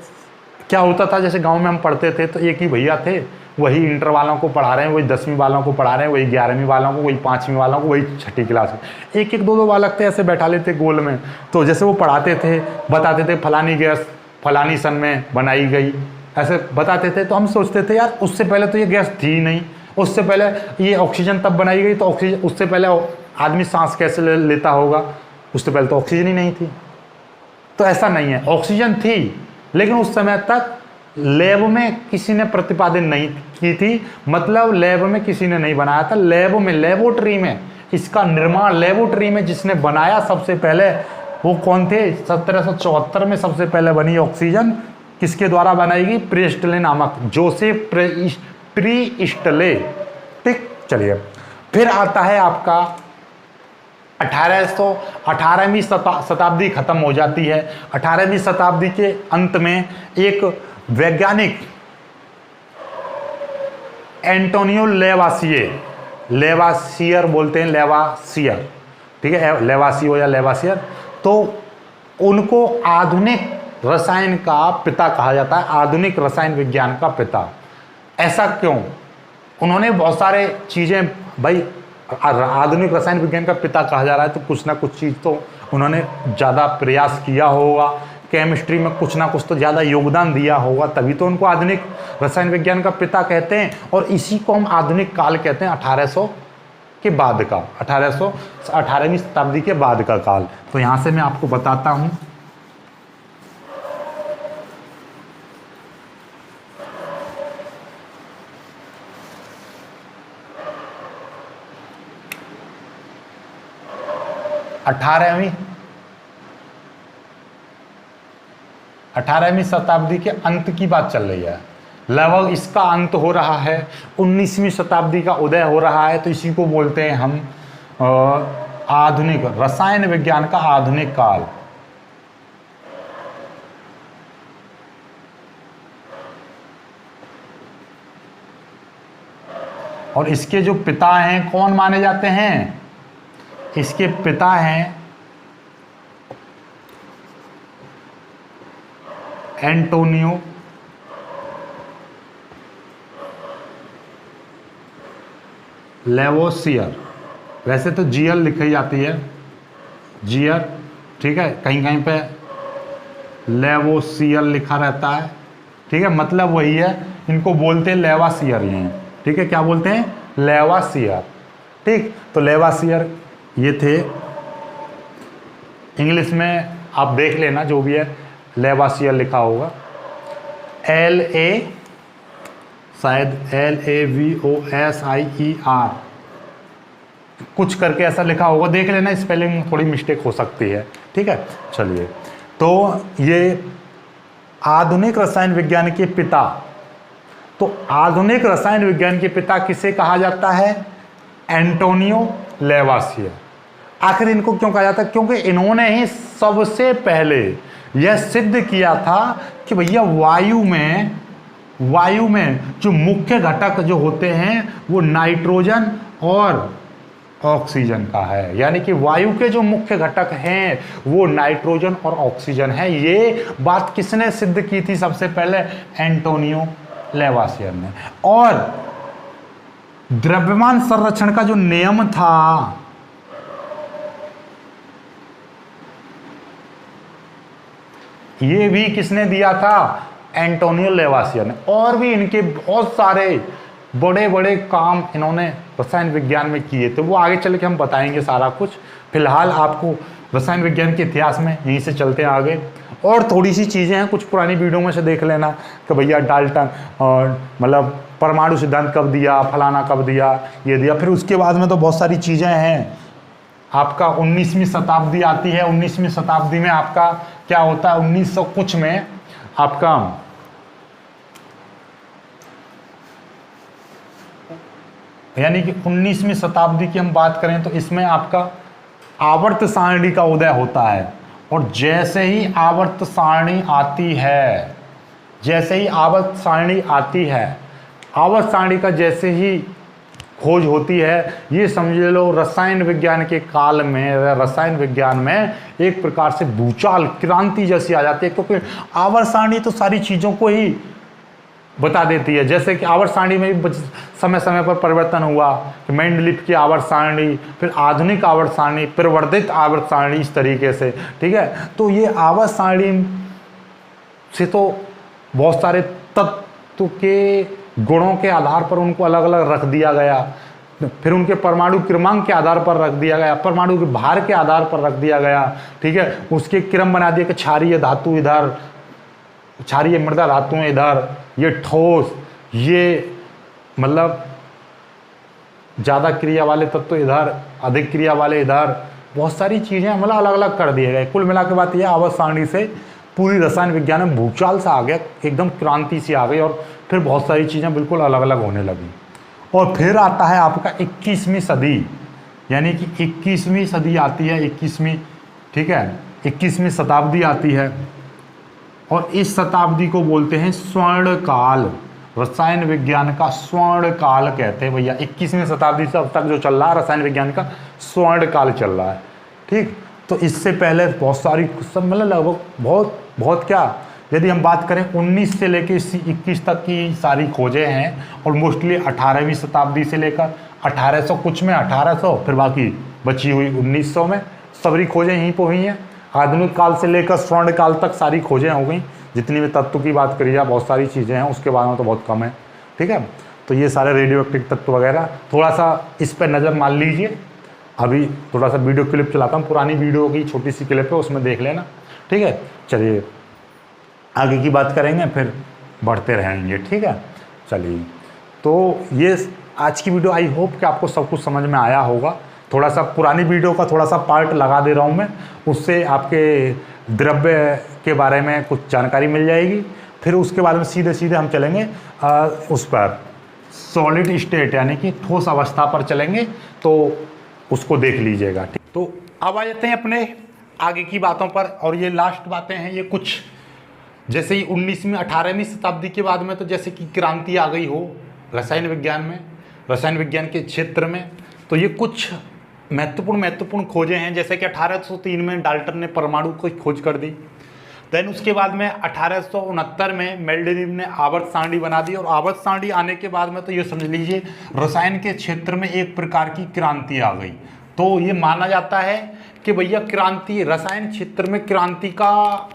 क्या होता था, जैसे गांव में हम पढ़ते थे तो एक ही भैया थे, वही इंटर वालों को पढ़ा रहे हैं, वही 10वीं वालों को पढ़ा रहे हैं, वही 11वीं वालों को, वही 5वीं वालों को, वही 6ठी क्लास में। एक एक दो दो बालक थे, ऐसे बैठा लेते गोल में। तो जैसे वो पढ़ाते थे, बताते थे फलानी गैस फलानी सन में बनाई गई, ऐसे बताते थे। तो हम सोचते थे यार उससे पहले तो ये गैस थी ही नहीं, उससे पहले ये ऑक्सीजन तब बनाई गई, तो ऑक्सीजन उससे पहले आदमी सांस कैसे लेता होगा, उससे पहले तो ऑक्सीजन ही नहीं थी। तो ऐसा नहीं है, ऑक्सीजन थी, लेकिन उस समय तक लैब में किसी ने प्रतिपादन नहीं की थी, मतलब लैब में किसी ने नहीं बनाया था। लैब में, लेबोरेटरी में इसका निर्माण, लेबोरेटरी में जिसने बनाया सबसे पहले वो कौन थे, 1774 में सबसे पहले बनी ऑक्सीजन, किसके द्वारा बनाई गई, प्रीस्टले नामक, जोसेफ प्रीस्टले। ठीक, चलिए फिर आता है आपका 18वीं शताब्दी खत्म हो जाती है। 18वीं शताब्दी के अंत में एक वैज्ञानिक एंटोनियो लेवासियर बोलते हैं, लेवासियर, ठीक है, लेवासियो या लेवासियर। तो उनको आधुनिक रसायन का पिता कहा जाता है, आधुनिक रसायन विज्ञान का पिता। ऐसा क्यों? उन्होंने बहुत सारे चीजें, भाई आधुनिक रसायन विज्ञान का पिता कहा जा रहा है तो कुछ ना कुछ चीज तो उन्होंने ज़्यादा प्रयास किया होगा, केमिस्ट्री में कुछ ना कुछ तो ज़्यादा योगदान दिया होगा, तभी तो उनको आधुनिक रसायन विज्ञान का पिता कहते हैं। और इसी को हम आधुनिक काल कहते हैं, 1800 के बाद का, 18वीं शताब्दी के बाद का काल। तो यहाँ से मैं आपको बताता हूँ, अठारहवीं शताब्दी के अंत की बात चल रही है, लगभग इसका अंत हो रहा है, 19वीं शताब्दी का उदय हो रहा है। तो इसी को बोलते हैं हम आधुनिक रसायन विज्ञान का आधुनिक काल। और इसके जो पिता हैं कौन माने जाते हैं, इसके पिता हैं एंटोनियो लेवोसियर। वैसे तो जीएल लिखी जाती है, जीयर, ठीक है, कहीं कहीं पे लेवोसियर लिखा रहता है, ठीक है, मतलब वही है। इनको बोलते हैं लेवासियर ही हैं, ठीक है, क्या बोलते हैं, लेवासियर। ठीक, तो लेवासियर ये थे, इंग्लिश में आप देख लेना जो भी है, लेवासियर लिखा होगा, शायद LAVOSIER कुछ करके ऐसा लिखा होगा, देख लेना, स्पेलिंग थोड़ी मिस्टेक हो सकती है, ठीक है। चलिए, तो ये आधुनिक रसायन विज्ञान के पिता, तो आधुनिक रसायन विज्ञान के पिता किसे कहा जाता है, एंटोनियो लेवासियर। आखिर इनको क्यों कहा जाता है, क्योंकि इन्होंने ही सबसे पहले यह सिद्ध किया था कि भैया वायु में जो मुख्य घटक जो होते हैं वो नाइट्रोजन और ऑक्सीजन का है। यानी कि वायु के जो मुख्य घटक हैं वो नाइट्रोजन और ऑक्सीजन है। ये बात किसने सिद्ध की थी सबसे पहले, एंटोनियो लेवासियर ने। और द्रव्यमान संरक्षण का जो नियम था, ये भी किसने दिया था, एंटोनियो लेवासियर ने। और भी इनके बहुत सारे बड़े बड़े काम इन्होंने रसायन विज्ञान में किए थे, वो आगे चल के हम बताएंगे सारा कुछ। फिलहाल आपको रसायन विज्ञान के इतिहास में यहीं से चलते हैं आगे। और थोड़ी सी चीज़ें हैं, कुछ पुरानी वीडियो में से देख लेना कि भैया डाल्टन और मतलब परमाणु सिद्धांत कब दिया, फलाना कब दिया, ये दिया। फिर उसके बाद में तो बहुत सारी चीज़ें हैं। आपका 19वीं शताब्दी आती है, 19वीं शताब्दी में आपका क्या होता है, 1900 कुछ में आपका यानी कि 19वीं शताब्दी की हम बात करें तो इसमें आपका आवर्त सारणी का उदय होता है। और जैसे ही आवर्त सारणी आती है, जैसे ही आवर्त सारणी आती है, आवर्त सारणी का जैसे ही खोज होती है। ये समझ लो रसायन विज्ञान के काल में, रसायन विज्ञान में एक प्रकार से भूचाल क्रांति जैसी आ जाती है, क्योंकि आवर्त सारणी तो सारी चीज़ों को ही बता देती है। जैसे कि आवर्त सारणी में भी समय समय पर परिवर्तन हुआ कि मेंडलीफ की आवर्त सारणी, फिर आधुनिक आवर्त सारणी, फिर वर्धित आवर्त सारणी, इस तरीके से, ठीक है। तो ये आवर्त सारणी से तो बहुत सारे तत्व के गुणों के आधार पर उनको अलग अलग रख दिया गया, फिर उनके परमाणु क्रमांक के आधार पर रख दिया गया, परमाणु के भार के आधार पर रख दिया गया, ठीक है। उसके क्रम बना दिया कि क्षारीय धातु इधर, क्षारीय मृदा धातुएं इधर, ये ठोस, ये मतलब ज़्यादा क्रिया वाले तत्व इधर, अधिक क्रिया वाले इधर, बहुत सारी चीज़ें मतलब अलग अलग कर दिए गए। कुल मिला के बात यह आवर्त सारणी से पूरी रसायन विज्ञान में भूचाल सा आ गया, एकदम क्रांति सी आ गई, और फिर बहुत सारी चीज़ें बिल्कुल अलग अलग होने लगी। और फिर आता है आपका 21वीं सदी, यानी कि 21वीं सदी आती है, 21वीं, ठीक है, 21वीं शताब्दी आती है, और इस शताब्दी को बोलते हैं स्वर्ण काल। रसायन विज्ञान का स्वर्ण काल कहते हैं भैया। 21वीं शताब्दी से अब तक जो चल रहा है रसायन विज्ञान का स्वर्ण काल चल रहा है, ठीक। तो इससे पहले बहुत सारी सब मतलब लगभग बहुत क्या, यदि हम बात करें 19 से लेकर 21 तक की सारी खोजें हैं, और मोस्टली 18वीं शताब्दी से लेकर 1800 कुछ में 1800, फिर बाकी बची हुई 1900 में सारी खोजें यहीं पर हुई हैं। आधुनिक काल से लेकर स्वर्ण काल तक सारी खोजें हो गई। जितनी भी तत्व की बात करी जाए बहुत सारी चीज़ें हैं, उसके बारे में तो बहुत कम है, ठीक है। तो ये सारे रेडियो एक्टिव तत्व वगैरह, थोड़ा सा इस पर नज़र मान लीजिए। अभी थोड़ा सा वीडियो क्लिप चलाता हूँ, पुरानी वीडियो की छोटी सी क्लिप है, उसमें देख लेना, ठीक है। चलिए आगे की बात करेंगे, फिर बढ़ते रहेंगे, ठीक है। चलिए, तो ये आज की वीडियो, आई होप कि आपको सब कुछ समझ में आया होगा। थोड़ा सा पुरानी वीडियो का थोड़ा सा पार्ट लगा दे रहा हूँ मैं, उससे आपके द्रव्य के बारे में कुछ जानकारी मिल जाएगी। फिर उसके बाद में सीधे सीधे हम चलेंगे उस पर सॉलिड स्टेट, यानी कि ठोस अवस्था पर चलेंगे, तो उसको देख लीजिएगा। तो अब आ जाते हैं अपने आगे की बातों पर, और ये लास्ट बातें हैं। ये कुछ जैसे ही 19वीं 18वीं शताब्दी के बाद में तो जैसे कि क्रांति आ गई हो रसायन विज्ञान में, रसायन विज्ञान के क्षेत्र में, तो ये कुछ महत्वपूर्ण खोजें हैं। जैसे कि 1803 में डाल्टन ने परमाणु की खोज कर दी। देन उसके बाद में 1869 में मेंडेलीव ने आवर्त सारणी बना दी, और आवर्त सारणी आने के बाद में तो ये समझ लीजिए रसायन के क्षेत्र में एक प्रकार की क्रांति आ गई। तो ये माना जाता है कि भैया क्रांति, रसायन क्षेत्र में क्रांति का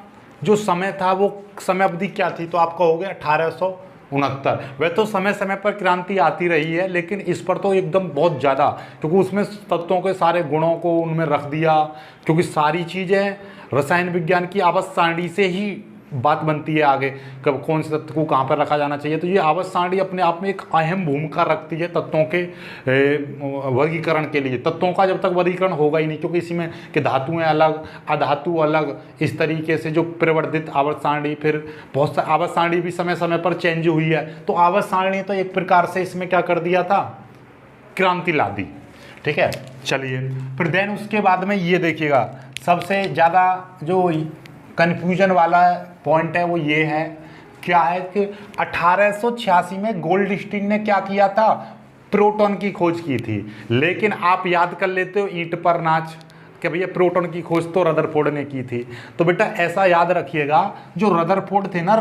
जो समय था वो समय अवधि क्या थी, तो आप कहोगे 1869। वह तो समय समय पर क्रांति आती रही है, लेकिन इस पर तो एकदम बहुत ज़्यादा, क्योंकि उसमें तत्वों के सारे गुणों को उनमें रख दिया, क्योंकि सारी चीज़ें रसायन विज्ञान की आवर्त सारणी से ही बात बनती है आगे, कब कौन से तत्व को कहाँ पर रखा जाना चाहिए। तो ये आवर्त सारणी अपने आप में एक अहम भूमिका रखती है तत्वों के वर्गीकरण के लिए। तत्वों का जब तक वर्गीकरण होगा ही नहीं, क्योंकि इसी में कि धातुएं अलग, अधातु अलग, इस तरीके से जो प्रवर्धित आवर्त सारणी, फिर बहुत सा आवर्त सारणी भी समय समय पर चेंज हुई है। तो आवर्त सारणी तो एक प्रकार से इसमें क्या कर दिया था, क्रांति ला दी, ठीक है। चलिए, फिर देन उसके बाद में ये देखिएगा, सबसे ज़्यादा जो कन्फ्यूजन वाला पॉइंट है वो ये है, क्या है कि 1886 में गोल्डस्टीन ने क्या किया था, प्रोटॉन की खोज की थी। लेकिन आप याद कर लेते हो ईंट पर नाच कि भैया प्रोटॉन की खोज तो रदरफोर्ड ने की थी। तो बेटा ऐसा याद रखिएगा, जो रदरफोर्ड थे ना,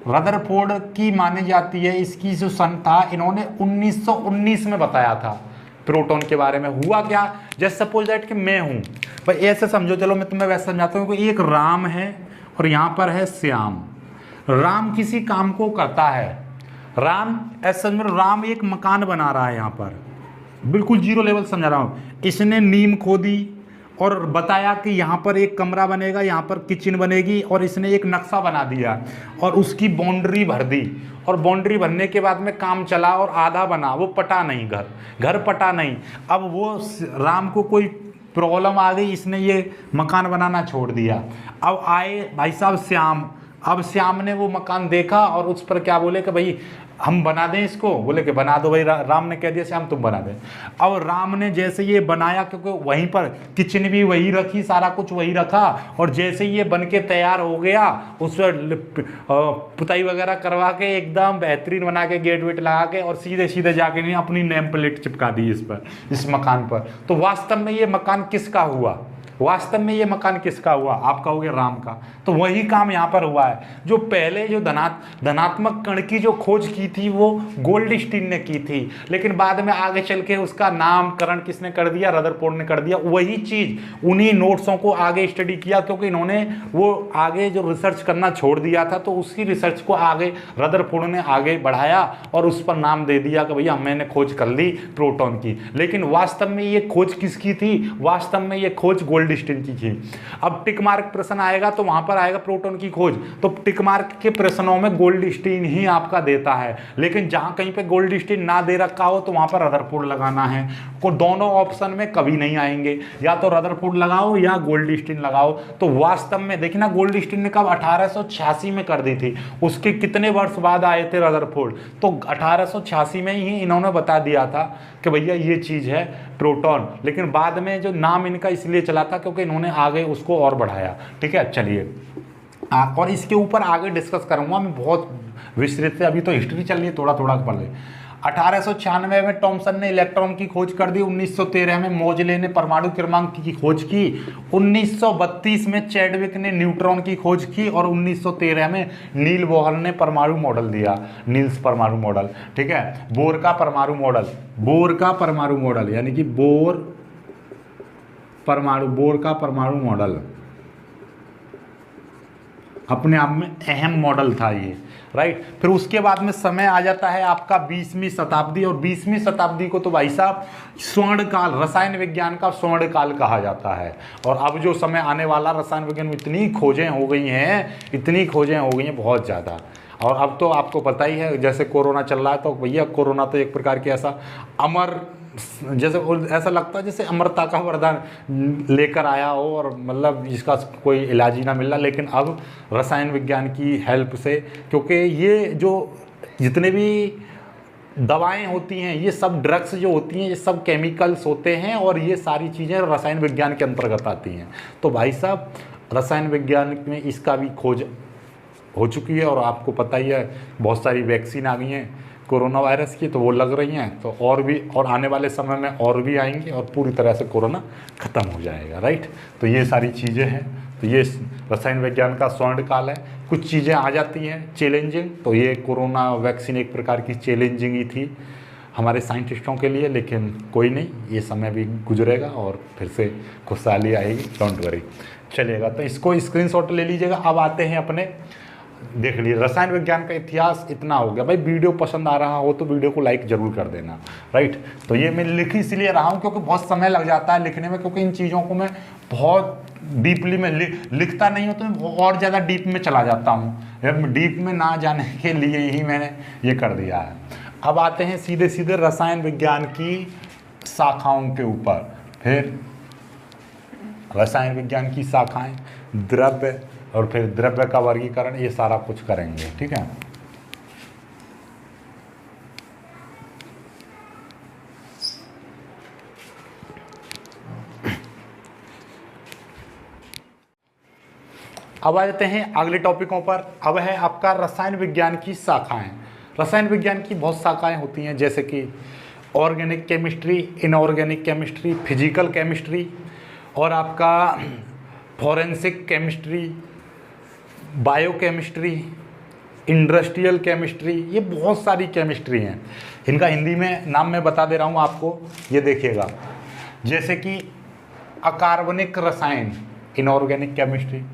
रदरफोर्ड की मानी जाती है, इसकी जो सन था इन्होंने 1919 में बताया था प्रोटॉन के बारे में। हुआ क्या, जस्ट सपोज दैट कि मैं हूँ भाई, ऐसे समझो, चलो मैं तुम्हें वैसे समझाता हूँ कि एक राम है और यहाँ पर है श्याम। राम किसी काम को करता है, राम ऐसे समझ में, राम एक मकान बना रहा है, यहाँ पर बिल्कुल जीरो लेवल समझा रहा हूँ। इसने नीम खोदी और बताया कि यहाँ पर एक कमरा बनेगा, यहाँ पर किचन बनेगी, और इसने एक नक्शा बना दिया और उसकी बाउंड्री भर दी, और बाउंड्री भरने के बाद में काम चला और आधा बना, वो पटा नहीं, घर पटा नहीं। अब वो राम को कोई प्रॉब्लम आ गई, इसने ये मकान बनाना छोड़ दिया। अब आए भाई साहब श्याम, अब श्याम ने वो मकान देखा और उस पर क्या बोले कि भाई हम बना दें इसको, बोले कि बना दो भाई, राम ने कह दिया श्याम तुम बना दें। अब राम ने जैसे ये बनाया, क्योंकि वहीं पर किचन भी वही रखी, सारा कुछ वही रखा, और जैसे ये बन के तैयार हो गया, उस पर पुताई वगैरह करवा के एकदम बेहतरीन बना के गेट वेट लगा के और सीधे सीधे जाके नहीं अपनी नेम प्लेट चिपका दी इस पर, इस मकान पर। तो वास्तव में ये मकान किसका हुआ? वास्तव में ये मकान किसका हुआ? आपका हो गया राम का। तो वही काम यहाँ पर हुआ है। जो पहले जो धनात्मक कण की जो खोज की थी वो गोल्डस्टीन ने की थी, लेकिन बाद में आगे चल के उसका नामकरण किसने कर दिया? रदरफोर्ड ने कर दिया। वही चीज उन्हीं नोट्सों को आगे स्टडी किया, क्योंकि इन्होंने वो आगे जो रिसर्च करना छोड़ दिया था, तो उसी रिसर्च को आगे रदरफोर्ड ने आगे बढ़ाया और उस पर नाम दे दिया कि भैया मैंने खोज कर ली प्रोटॉन की। लेकिन वास्तव में ये खोज किसकी थी? वास्तव में ये खोज गोल्डस्टीन की थी। अब टिक मार्क प्रश्न आएगा तो वहां पर आएगा प्रोटॉन की खोज, तो टिक मार्क के प्रश्नों में गोल्डस्टीन ही आपका देता है। लेकिन जहां कहीं पे गोल्डस्टीन ना दे रखा हो तो वहां पर रदरफोर्ड लगाना है। को दोनों ऑप्शन में कभी नहीं आएंगे, या तो रदरफोर्ड लगाओ या गोल्डस्टीन लगाओ। तो वास्तव में देखिए ना, गोल्डस्टीन ने कब 1886 में कर दी थी, उसके कितने वर्ष बाद आए थे रदरफोर्ड? तो 1886 में ही इन्होंने बता दिया था कि भैया ये चीज है प्रोटॉन। लेकिन बाद में जो नाम इनका इसलिए चला था क्योंकि इन्होंने आगे उसको और बढ़ाया। ठीक है, चलिए और इसके ऊपर आगे डिस्कस करूंगा मैं बहुत विस्तृत से। अभी तो हिस्ट्री चल रही है, थोड़ा थोड़ा पढ़ ले। 1896 में टॉमसन ने इलेक्ट्रॉन की खोज कर दी। 1913 में मोजले ने परमाणु क्रमांक की खोज की। 1932 में चैडविक ने न्यूट्रॉन की खोज की, और 1913 में नील बोहर ने परमाणु मॉडल दिया, नील्स परमाणु मॉडल। ठीक है, बोर का परमाणु मॉडल, बोर का परमाणु मॉडल यानी कि बोर का परमाणु मॉडल अपने आप में अहम मॉडल था ये, राइट। फिर उसके बाद में समय आ जाता है आपका 20वीं शताब्दी, और 20वीं शताब्दी को तो भाई साहब स्वर्ण काल, रसायन विज्ञान का स्वर्ण काल कहा जाता है। और अब जो समय आने वाला, रसायन विज्ञान में इतनी खोजें हो गई हैं, इतनी खोजें हो गई हैं बहुत ज़्यादा। और अब तो आपको पता ही है, जैसे कोरोना चल रहा है, तो भैया कोरोना तो एक प्रकार की ऐसा अमर, जैसे ऐसा लगता है जैसे अमरता का वरदान लेकर आया हो, और मतलब जिसका कोई इलाज ही ना मिल रहा। लेकिन अब रसायन विज्ञान की हेल्प से, क्योंकि ये जो जितने भी दवाएं होती हैं, ये सब ड्रग्स जो होती हैं, ये सब केमिकल्स होते हैं, और ये सारी चीज़ें रसायन विज्ञान के अंतर्गत आती हैं। तो भाई साहब रसायन विज्ञान में इसका भी खोज हो चुकी है, और आपको पता ही है बहुत सारी वैक्सीन आ गई हैं कोरोना वायरस की, तो वो लग रही हैं। तो और भी, और आने वाले समय में और भी आएंगे, और पूरी तरह से कोरोना ख़त्म हो जाएगा, राइट। तो ये सारी चीज़ें हैं। तो ये रसायन विज्ञान का स्वर्ण काल है। कुछ चीज़ें आ जाती हैं चैलेंजिंग, तो ये कोरोना वैक्सीन एक प्रकार की चैलेंजिंग ही थी हमारे साइंटिस्टों के लिए। लेकिन कोई नहीं, ये समय भी गुजरेगा और फिर से खुशहाली आएगी, डोंट वरी। चलिएगा, तो इसको स्क्रीनशॉट ले लीजिएगा। अब आते हैं अपने, देख लीजिए रसायन विज्ञान का इतिहास इतना हो गया। भाई वीडियो पसंद आ रहा हो तो वीडियो को लाइक जरूर कर देना, राइट। तो ये मैं लिख इसलिए रहा हूँ क्योंकि बहुत समय लग जाता है लिखने में, क्योंकि इन चीज़ों को मैं बहुत डीपली में लिखता नहीं हूँ, तो मैं और ज़्यादा डीप में चला जाता हूँ। डीप में ना जाने के लिए ही मैंने ये कर दिया है। अब आते हैं सीधे सीधे रसायन विज्ञान की शाखाओं के ऊपर। फिर रसायन विज्ञान की शाखाएँ, द्रव्य, और फिर द्रव्य का वर्गीकरण, ये सारा कुछ करेंगे। ठीक है, अब आ जाते हैं अगले टॉपिकों पर। अब है आपका रसायन विज्ञान की शाखाएं। रसायन विज्ञान की बहुत शाखाएं होती हैं, जैसे कि organic chemistry, inorganic chemistry, physical chemistry, और आपका forensic chemistry, biochemistry, industrial chemistry. ये बहुत सारी केमिस्ट्री हैं। इनका हिंदी में नाम मैं बता दे रहा हूँ आपको, ये देखिएगा। जैसे कि अकार्बनिक रसायन, इनऑर्गेनिक केमिस्ट्री।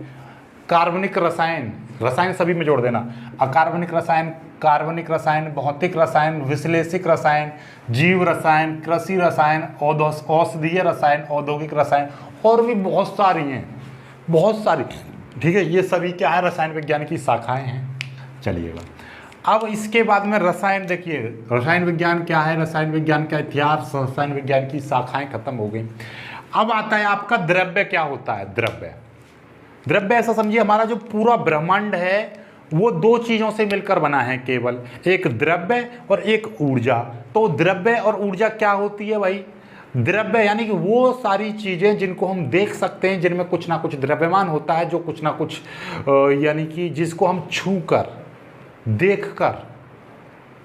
कार्बनिक रसायन, रसायन सभी में जोड़ देना। अकार्बनिक रसायन, कार्बनिक रसायन, भौतिक रसायन, विश्लेषिक रसायन, जीव रसायन, कृषि रसायन, औषधीय रसायन, औद्योगिक रसायन, और भी बहुत सारी हैं, बहुत सारी। ठीक है, ये सभी क्या है, रसायन विज्ञान की शाखाएं हैं। चलिएगा, अब इसके बाद में रसायन, देखिए रसायन विज्ञान क्या है, रसायन विज्ञान का इतिहास, रसायन विज्ञान की शाखाएं खत्म हो गई। अब आता है आपका द्रव्य क्या होता है। द्रव्य, द्रव्य ऐसा समझिए हमारा जो पूरा ब्रह्मांड है वो दो चीज़ों से मिलकर बना है केवल, एक द्रव्य और एक ऊर्जा। तो द्रव्य और ऊर्जा क्या होती है भाई? द्रव्य यानी कि वो सारी चीज़ें जिनको हम देख सकते हैं, जिनमें कुछ ना कुछ द्रव्यमान होता है, जो कुछ ना कुछ यानी कि जिसको हम छू कर, देख कर,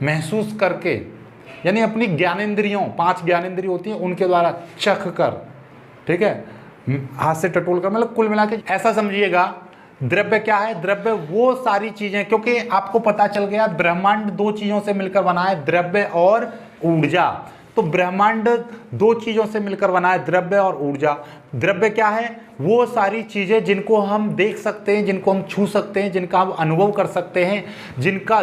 महसूस करके, यानी अपनी ज्ञानेंद्रियों, 5 ज्ञानेंद्रिय होती हैं, उनके द्वारा चख कर, ठीक है, हाथ से टटोल कर, मतलब कुल मिला के ऐसा समझिएगा। द्रव्य क्या है? द्रव्य वो सारी चीजें, क्योंकि आपको पता चल गया ब्रह्मांड 2 चीजों से मिलकर बना है, द्रव्य और ऊर्जा। तो ब्रह्मांड 2 चीजों से मिलकर बना है, द्रव्य और ऊर्जा। द्रव्य क्या है? वो सारी चीजें जिनको हम देख सकते हैं, जिनको हम छू सकते हैं, जिनका हम अनुभव कर सकते हैं, जिनका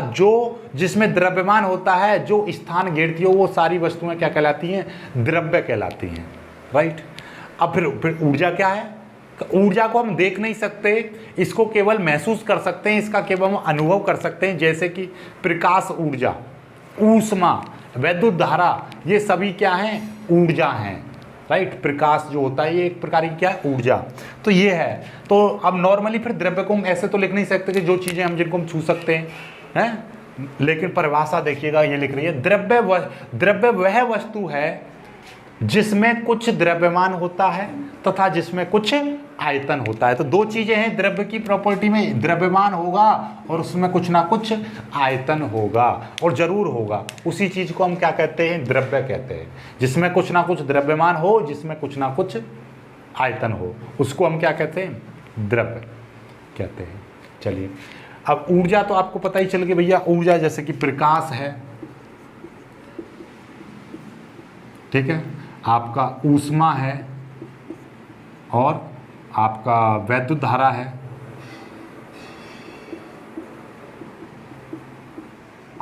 जिसमें द्रव्यमान होता है, जो स्थान घेरती हो, वो सारी वस्तुएं क्या कहलाती हैं? द्रव्य कहलाती हैं, राइट। अब फिर ऊर्जा क्या है? ऊर्जा को हम देख नहीं सकते, इसको केवल महसूस कर सकते हैं, इसका केवल हम अनुभव कर सकते हैं, जैसे कि प्रकाश ऊर्जा, ऊष्मा, वैद्युत धारा, ये सभी क्या हैं? ऊर्जा हैं, राइट। प्रकाश जो होता है ये एक प्रकार की क्या है? ऊर्जा। तो ये है। तो अब नॉर्मली फिर द्रव्य को हम ऐसे तो लिख नहीं सकते कि जो चीज़ें हम जिनको हम छू सकते हैं, लेकिन परिभाषा देखिएगा, ये लिख रही है, द्रव्य वह वस्तु है जिसमें कुछ द्रव्यमान होता है तथा जिसमें कुछ आयतन होता है। तो 2 चीजें हैं द्रव्य की प्रॉपर्टी में, द्रव्यमान होगा और उसमें कुछ ना कुछ आयतन होगा, और जरूर होगा। उसी चीज को हम क्या कहते हैं? द्रव्य कहते हैं। जिसमें कुछ ना कुछ द्रव्यमान हो, जिसमें कुछ ना कुछ आयतन हो, उसको हम क्या कहते हैं? द्रव्य कहते हैं। चलिए, अब ऊर्जा तो आपको पता ही चल गया भैया। ऊर्जा जैसे कि प्रकाश है, ठीक है, आपका ऊष्मा है, और आपका वैद्युत धारा है,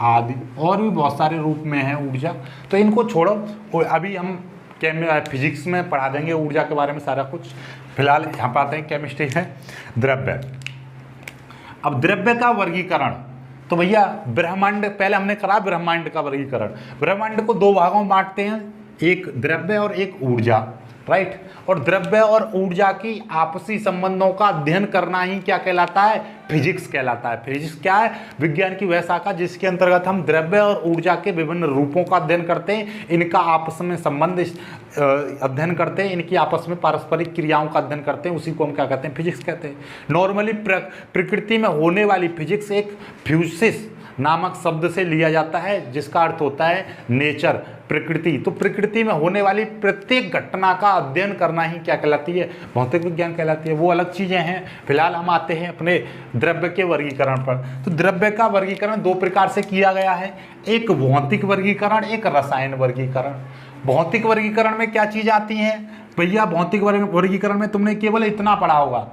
आदि, और भी बहुत सारे रूप में है ऊर्जा। तो इनको छोड़ो, अभी हम फिजिक्स में पढ़ा देंगे ऊर्जा के बारे में सारा कुछ। फिलहाल यहाँ पर आते हैं केमिस्ट्री है, द्रव्य। अब द्रव्य का वर्गीकरण, तो भैया ब्रह्मांड, पहले हमने करा ब्रह्मांड का वर्गीकरण। ब्रह्मांड को 2 भागों में बांटते हैं, एक द्रव्य और एक ऊर्जा, राइट। और द्रव्य और ऊर्जा की आपसी संबंधों का अध्ययन करना ही क्या कहलाता है? फिजिक्स कहलाता है। फिजिक्स क्या है? विज्ञान की वह शाखा जिसके अंतर्गत हम द्रव्य और ऊर्जा के विभिन्न रूपों का अध्ययन करते हैं, इनका आपस में संबंध अध्ययन करते हैं, इनकी आपस में पारस्परिक क्रियाओं का अध्ययन करते हैं, उसी को हम क्या कहते हैं? फिजिक्स कहते हैं। नॉर्मली प्रकृति में होने वाली फिजिक्स एक फ्यूसिस नामक शब्द से लिया जाता है, जिसका अर्थ होता है नेचर, प्रकृति। तो प्रकृति में होने वाली प्रत्येक घटना का अध्ययन करना ही क्या कहलाती है? भौतिक विज्ञान कहलाती है। वो अलग चीजें हैं। फिलहाल हम आते हैं अपने द्रव्य के वर्गीकरण पर। तो द्रव्य का वर्गीकरण 2 प्रकार से किया गया है, एक भौतिक वर्गीकरण, एक रसायन वर्गीकरण। भौतिक वर्गीकरण में क्या चीज आती है भैया? भौतिक वर्गीकरण में तुमने केवल इतना पढ़ा होगा,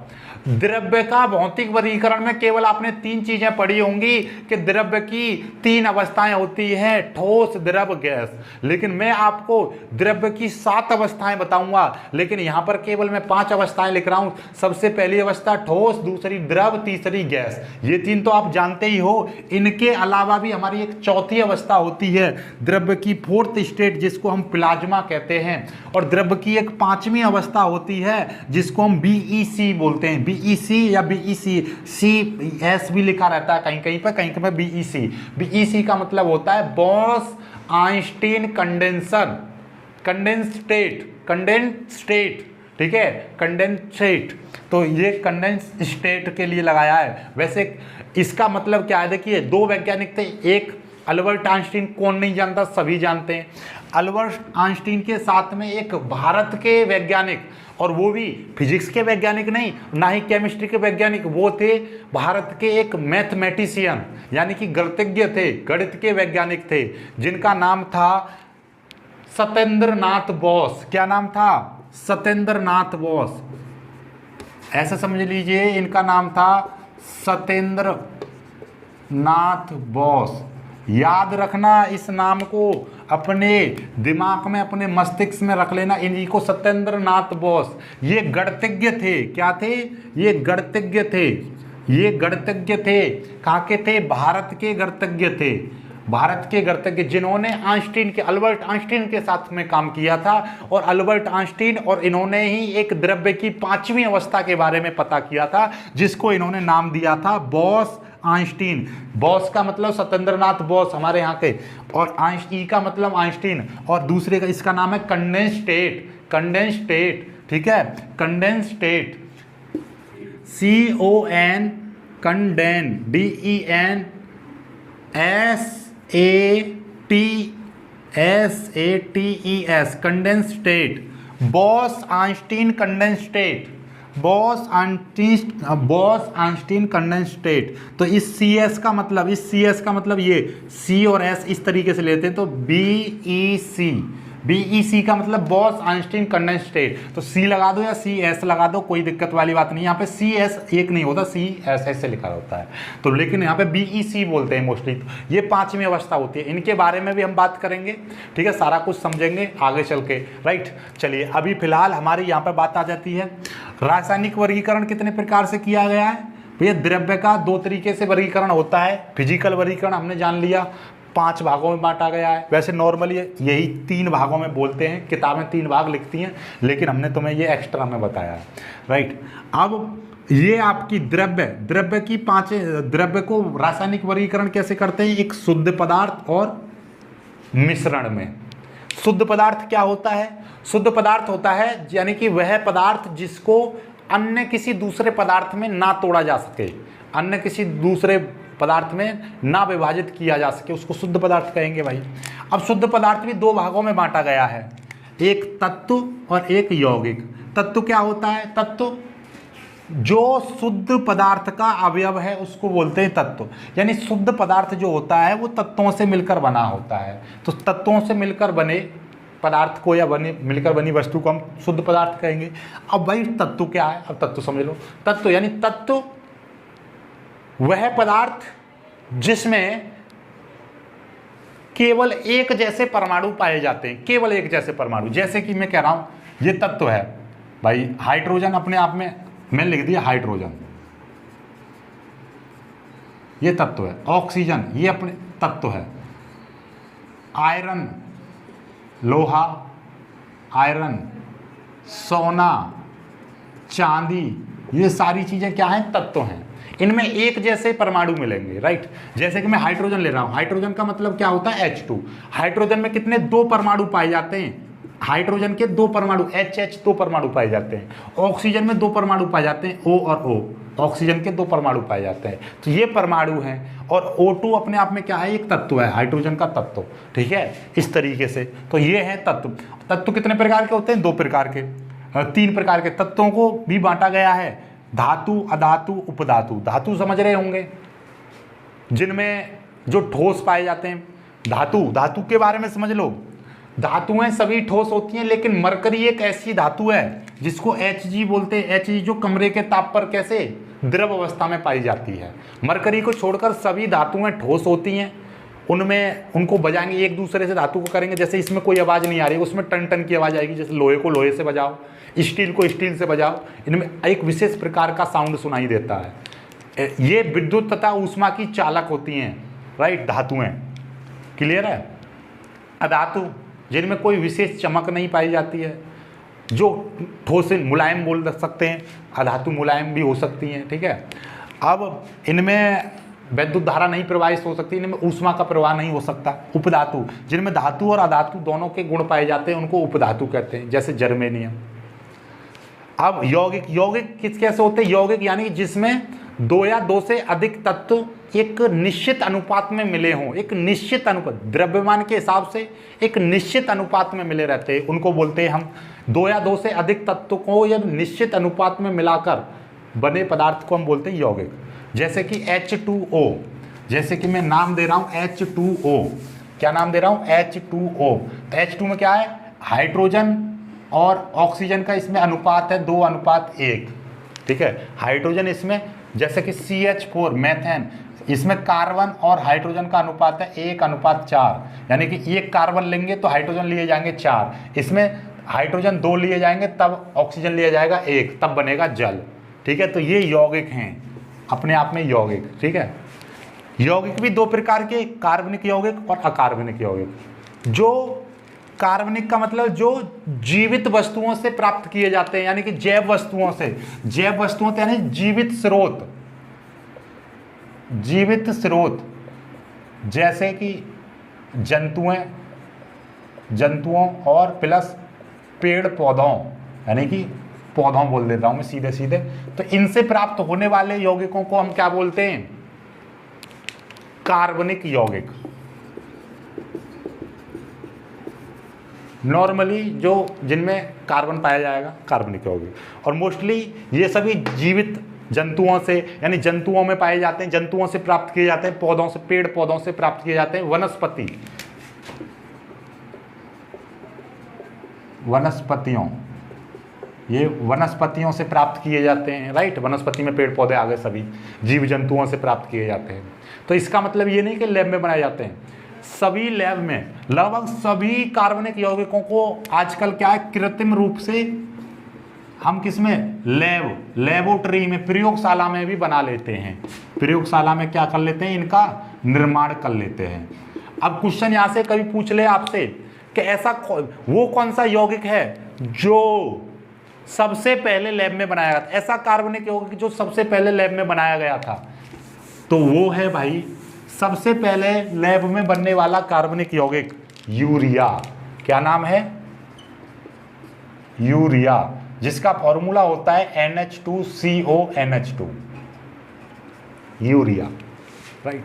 द्रव्य का भौतिक वर्गीकरण में केवल आपने 3 चीजें पढ़ी होंगी कि द्रव्य की 3 अवस्थाएं होती हैं, ठोस, द्रव, गैस। लेकिन मैं आपको द्रव्य की 7 अवस्थाएं बताऊंगा, लेकिन यहां पर केवल मैं 5 अवस्थाएं लिख रहा हूं। सबसे पहली अवस्था ठोस, दूसरी द्रव, तीसरी गैस। ये 3 तो आप जानते ही हो। इनके अलावा भी हमारी एक चौथी अवस्था होती है, द्रव्य की 4th स्टेट, जिसको हम प्लाज्मा कहते हैं। और द्रव्य की एक 5वीं अवस्था होती है, जिसको हम BEC बोलते हैं। BEC या BEC, CS भी लिखा रहता है कहीं कहीं पर, कहीं कहीं पर BEC। BEC का मतलब होता है boss Einstein condenser, condense state, ठीक है, कंडेंस स्टेट। तो ये कंडेंस स्टेट के लिए लगाया है। वैसे इसका मतलब क्या है? देखिए, 2 वैज्ञानिक थे, एक अल्बर्ट आइंस्टीन, कौन नहीं जानता, सभी जानते हैं। अल्बर्ट आइंस्टीन के साथ में एक भारत के वैज्ञानिक, और वो भी फिजिक्स के वैज्ञानिक नहीं, ना ही केमिस्ट्री के वैज्ञानिक, वो थे भारत के एक मैथमेटिशियन, यानी कि गणितज्ञ थे, गणित के वैज्ञानिक थे, जिनका नाम था सत्येंद्र नाथ बोस। क्या नाम था? सत्येंद्र नाथ बोस। ऐसा समझ लीजिए, इनका नाम था सत्येंद्र नाथ बोस। याद रखना, इस नाम को अपने दिमाग में, अपने मस्तिष्क में रख लेना, इन्हीं को सत्येंद्र नाथ बोस। ये गणितज्ञ थे। क्या थे? ये गणितज्ञ थे। ये गणितज्ञ थे। कहाँ के थे? भारत के गणितज्ञ थे। भारत के गणितज्ञ जिन्होंने अल्बर्ट आइंस्टीन के साथ में काम किया था, और अल्बर्ट आइंस्टीन और इन्होंने ही एक द्रव्य की 5वीं अवस्था के बारे में पता किया था, जिसको इन्होंने नाम दिया था बॉस आइंस्टीन, बॉस का मतलब सत्येंद्रनाथ बोस हमारे यहाँ के, और ई का मतलब आइंस्टीन, और दूसरे का इसका नाम है कंडेंस स्टेट, कंडेंस स्टेट, ठीक है, condense state, CON, Kanden, DENSATES, condense state, boss Einstein condense state, boss Einstein condense state. तो इस CS का मतलब, इस CS का मतलब ये C और S इस तरीके से लेते हैं, तो BEC का मतलब बॉस आइंस्टीन कंडेंस स्टेट। तो C लगा दो या CS लगा दो, कोई दिक्कत वाली बात नहीं। यहाँ पे CS एक नहीं होता, CS से लिखा होता है, तो लेकिन यहाँ पे BEC बोलते हैं मोस्टली। तो ये पांचवी अवस्था होती है, इनके बारे में भी हम बात करेंगे, ठीक है, सारा कुछ समझेंगे आगे चल के, राइट। चलिए अभी फिलहाल हमारी यहाँ पे बात आ जाती है, रासायनिक वर्गीकरण कितने प्रकार से किया गया है भैया। द्रव्य का दो तरीके से वर्गीकरण होता है, फिजिकल वर्गीकरण हमने जान लिया, 5 भागों में बांटा गया है। वैसे नॉर्मली यही 3 भागों में बोलते हैं, किताबें 3 भाग लिखती हैं, लेकिन हमने तुम्हें ये एक्स्ट्रा में बताया है, राइट। अब ये आपकी द्रव्य की 5 द्रव्य को रासायनिक वर्गीकरण कैसे करते हैं, एक शुद्ध पदार्थ और मिश्रण में। शुद्ध पदार्थ क्या होता है, शुद्ध पदार्थ होता है यानी कि वह पदार्थ जिसको अन्य किसी दूसरे पदार्थ में ना तोड़ा जा सके, अन्य किसी दूसरे पदार्थ में ना विभाजित किया जा सके, उसको शुद्ध पदार्थ कहेंगे भाई। अब शुद्ध पदार्थ भी 2 भागों में बांटा गया है, एक तत्व और एक यौगिक। तत्व क्या होता है, तत्व जो शुद्ध पदार्थ का अवयव है उसको बोलते हैं तत्व, यानी शुद्ध पदार्थ जो होता है वो तत्वों से मिलकर बना होता है। तो तत्वों से मिलकर बने पदार्थ को या मिलकर बनी वस्तु को हम शुद्ध पदार्थ कहेंगे। अब भाई तत्व क्या है, अब तत्व समझ लो। तत्व यानी तत्व वह पदार्थ जिसमें केवल एक जैसे परमाणु पाए जाते हैं, केवल एक जैसे परमाणु। जैसे कि मैं कह रहा हूं ये तत्व है भाई, हाइड्रोजन अपने आप में मैंने लिख दिया हाइड्रोजन, ये तत्व है। ऑक्सीजन ये अपने तत्व है। आयरन लोहा, आयरन सोना चांदी, ये सारी चीजें क्या हैं, तत्व हैं। इनमें एक जैसे परमाणु मिलेंगे, राइट। जैसे कि मैं हाइड्रोजन ले रहा हूं, हाइड्रोजन का मतलब क्या होता है H2। हाइड्रोजन में कितने 2 परमाणु पाए जाते हैं, हाइड्रोजन के 2 परमाणु, HH 2 परमाणु पाए जाते हैं। ऑक्सीजन में 2 परमाणु पाए जाते हैं, O और O, ऑक्सीजन के 2 परमाणु पाए जाते हैं। तो ये परमाणु हैं, और O2 अपने आप में क्या है, एक तत्व है, हाइड्रोजन का तत्व, ठीक है, इस तरीके से। तो ये है तत्व। तत्व कितने प्रकार के होते हैं, 2 प्रकार के, 3 प्रकार के तत्वों को भी बांटा गया है, धातु, अधातु, उपधातु। धातु समझ रहे होंगे, जिनमें जो ठोस पाए जाते हैं। धातु के बारे में समझ लो, धातुएं सभी ठोस होती हैं, लेकिन मरकरी एक ऐसी धातु है जिसको Hg बोलते हैं। Hg जो कमरे के ताप पर कैसे द्रव अवस्था में पाई जाती है। मरकरी को छोड़कर सभी धातुएं ठोस होती हैं, उनमें उनको बजाएंगे एक दूसरे से, धातु को करेंगे, जैसे इसमें कोई आवाज़ नहीं आ रही, उसमें टन टन की आवाज़ आएगी। जैसे लोहे को लोहे से बजाओ, स्टील को स्टील से बजाओ, इनमें एक विशेष प्रकार का साउंड सुनाई देता है। ये विद्युत तथा ऊष्मा की चालक होती हैं, राइट, धातुएं। क्लियर है। अधातु जिनमें कोई विशेष चमक नहीं पाई जाती है, जो ठोस मुलायम बोल सकते हैं, अधातु मुलायम भी हो सकती हैं, ठीक है। अब इनमें विद्युत धारा नहीं प्रवाहित हो सकती, इनमें ऊष्मा का प्रवाह नहीं हो सकता। उपधातु जिनमें धातु और अधातु दोनों के गुण पाए जाते हैं, उनको उपधातु कहते हैं, जैसे जर्मेनियम। अब यौगिक किस कैसे होते हैं, यौगिक यानी जिसमें 2 या 2 से अधिक तत्व एक निश्चित अनुपात में मिले हों, एक निश्चित अनुपात, द्रव्यमान के हिसाब से एक निश्चित अनुपात में मिले रहते हैं, उनको बोलते हैं हम 2 या 2 से अधिक तत्व को या निश्चित अनुपात में मिलाकर बने पदार्थ को हम बोलते हैं यौगिक। जैसे कि H2O, जैसे कि मैं नाम दे रहा हूं H2O, क्या नाम दे रहा हूं, H2O। H2 में क्या है, हाइड्रोजन और ऑक्सीजन का इसमें अनुपात है 2:1, ठीक है। हाइड्रोजन इसमें, जैसे कि CH4 मैथेन, इसमें कार्बन और हाइड्रोजन का अनुपात है 1:4, यानी कि एक कार्बन लेंगे तो हाइड्रोजन लिए जाएंगे 4, इसमें हाइड्रोजन 2 लिए जाएंगे तब ऑक्सीजन लिया जाएगा 1, तब बनेगा जल, ठीक है। तो ये यौगिक हैं अपने आप में, यौगिक, ठीक है। यौगिक भी 2 प्रकार के, कार्बनिक यौगिक और अकार्बनिक यौगिक। जो कार्बनिक का मतलब जो जीवित वस्तुओं से प्राप्त किए जाते हैं, यानी कि जैव वस्तुओं से, जैव वस्तुओं यानी जीवित स्रोत, जीवित स्रोत जैसे कि जंतुओं और प्लस पेड़ पौधों, यानी कि पौधों बोल देता हूं मैं सीधे सीधे, तो इनसे प्राप्त होने वाले यौगिकों को हम क्या बोलते हैं? कार्बनिक यौगिक। नॉर्मली जो जिनमें कार्बन पाया जाएगा कार्बनिक यौगिक, और मोस्टली ये सभी जीवित जंतुओं से, यानी जंतुओं में पाए जाते हैं, जंतुओं से प्राप्त किए जाते हैं, पौधों से, पेड़ पौधों से प्राप्त किए जाते हैं, ये वनस्पतियों से प्राप्त किए जाते हैं, राइट। वनस्पति में पेड़ पौधे आ गए, सभी जीव जंतुओं से प्राप्त किए जाते हैं। तो इसका मतलब ये नहीं कि लैब में बनाए जाते हैं, सभी लैब में लगभग सभी कार्बनिक यौगिकों को आजकल क्या है, कृत्रिम रूप से हम किसमें, लेबोरेटरी में, प्रयोगशाला में भी बना लेते हैं। प्रयोगशाला में क्या कर लेते हैं, इनका निर्माण कर लेते हैं। अब क्वेश्चन यहां से कभी पूछ ले आपसे कि ऐसा वो कौन सा यौगिक है जो सबसे पहले लैब में बनाया गया था, ऐसा कार्बनिक यौगिक जो सबसे पहले लैब में बनाया गया था, तो वो है भाई सबसे पहले लैब में बनने वाला कार्बनिक यौगिक यूरिया। क्या नाम है? यूरिया, जिसका फॉर्मूला होता है NH2CONH2, यूरिया, राइट।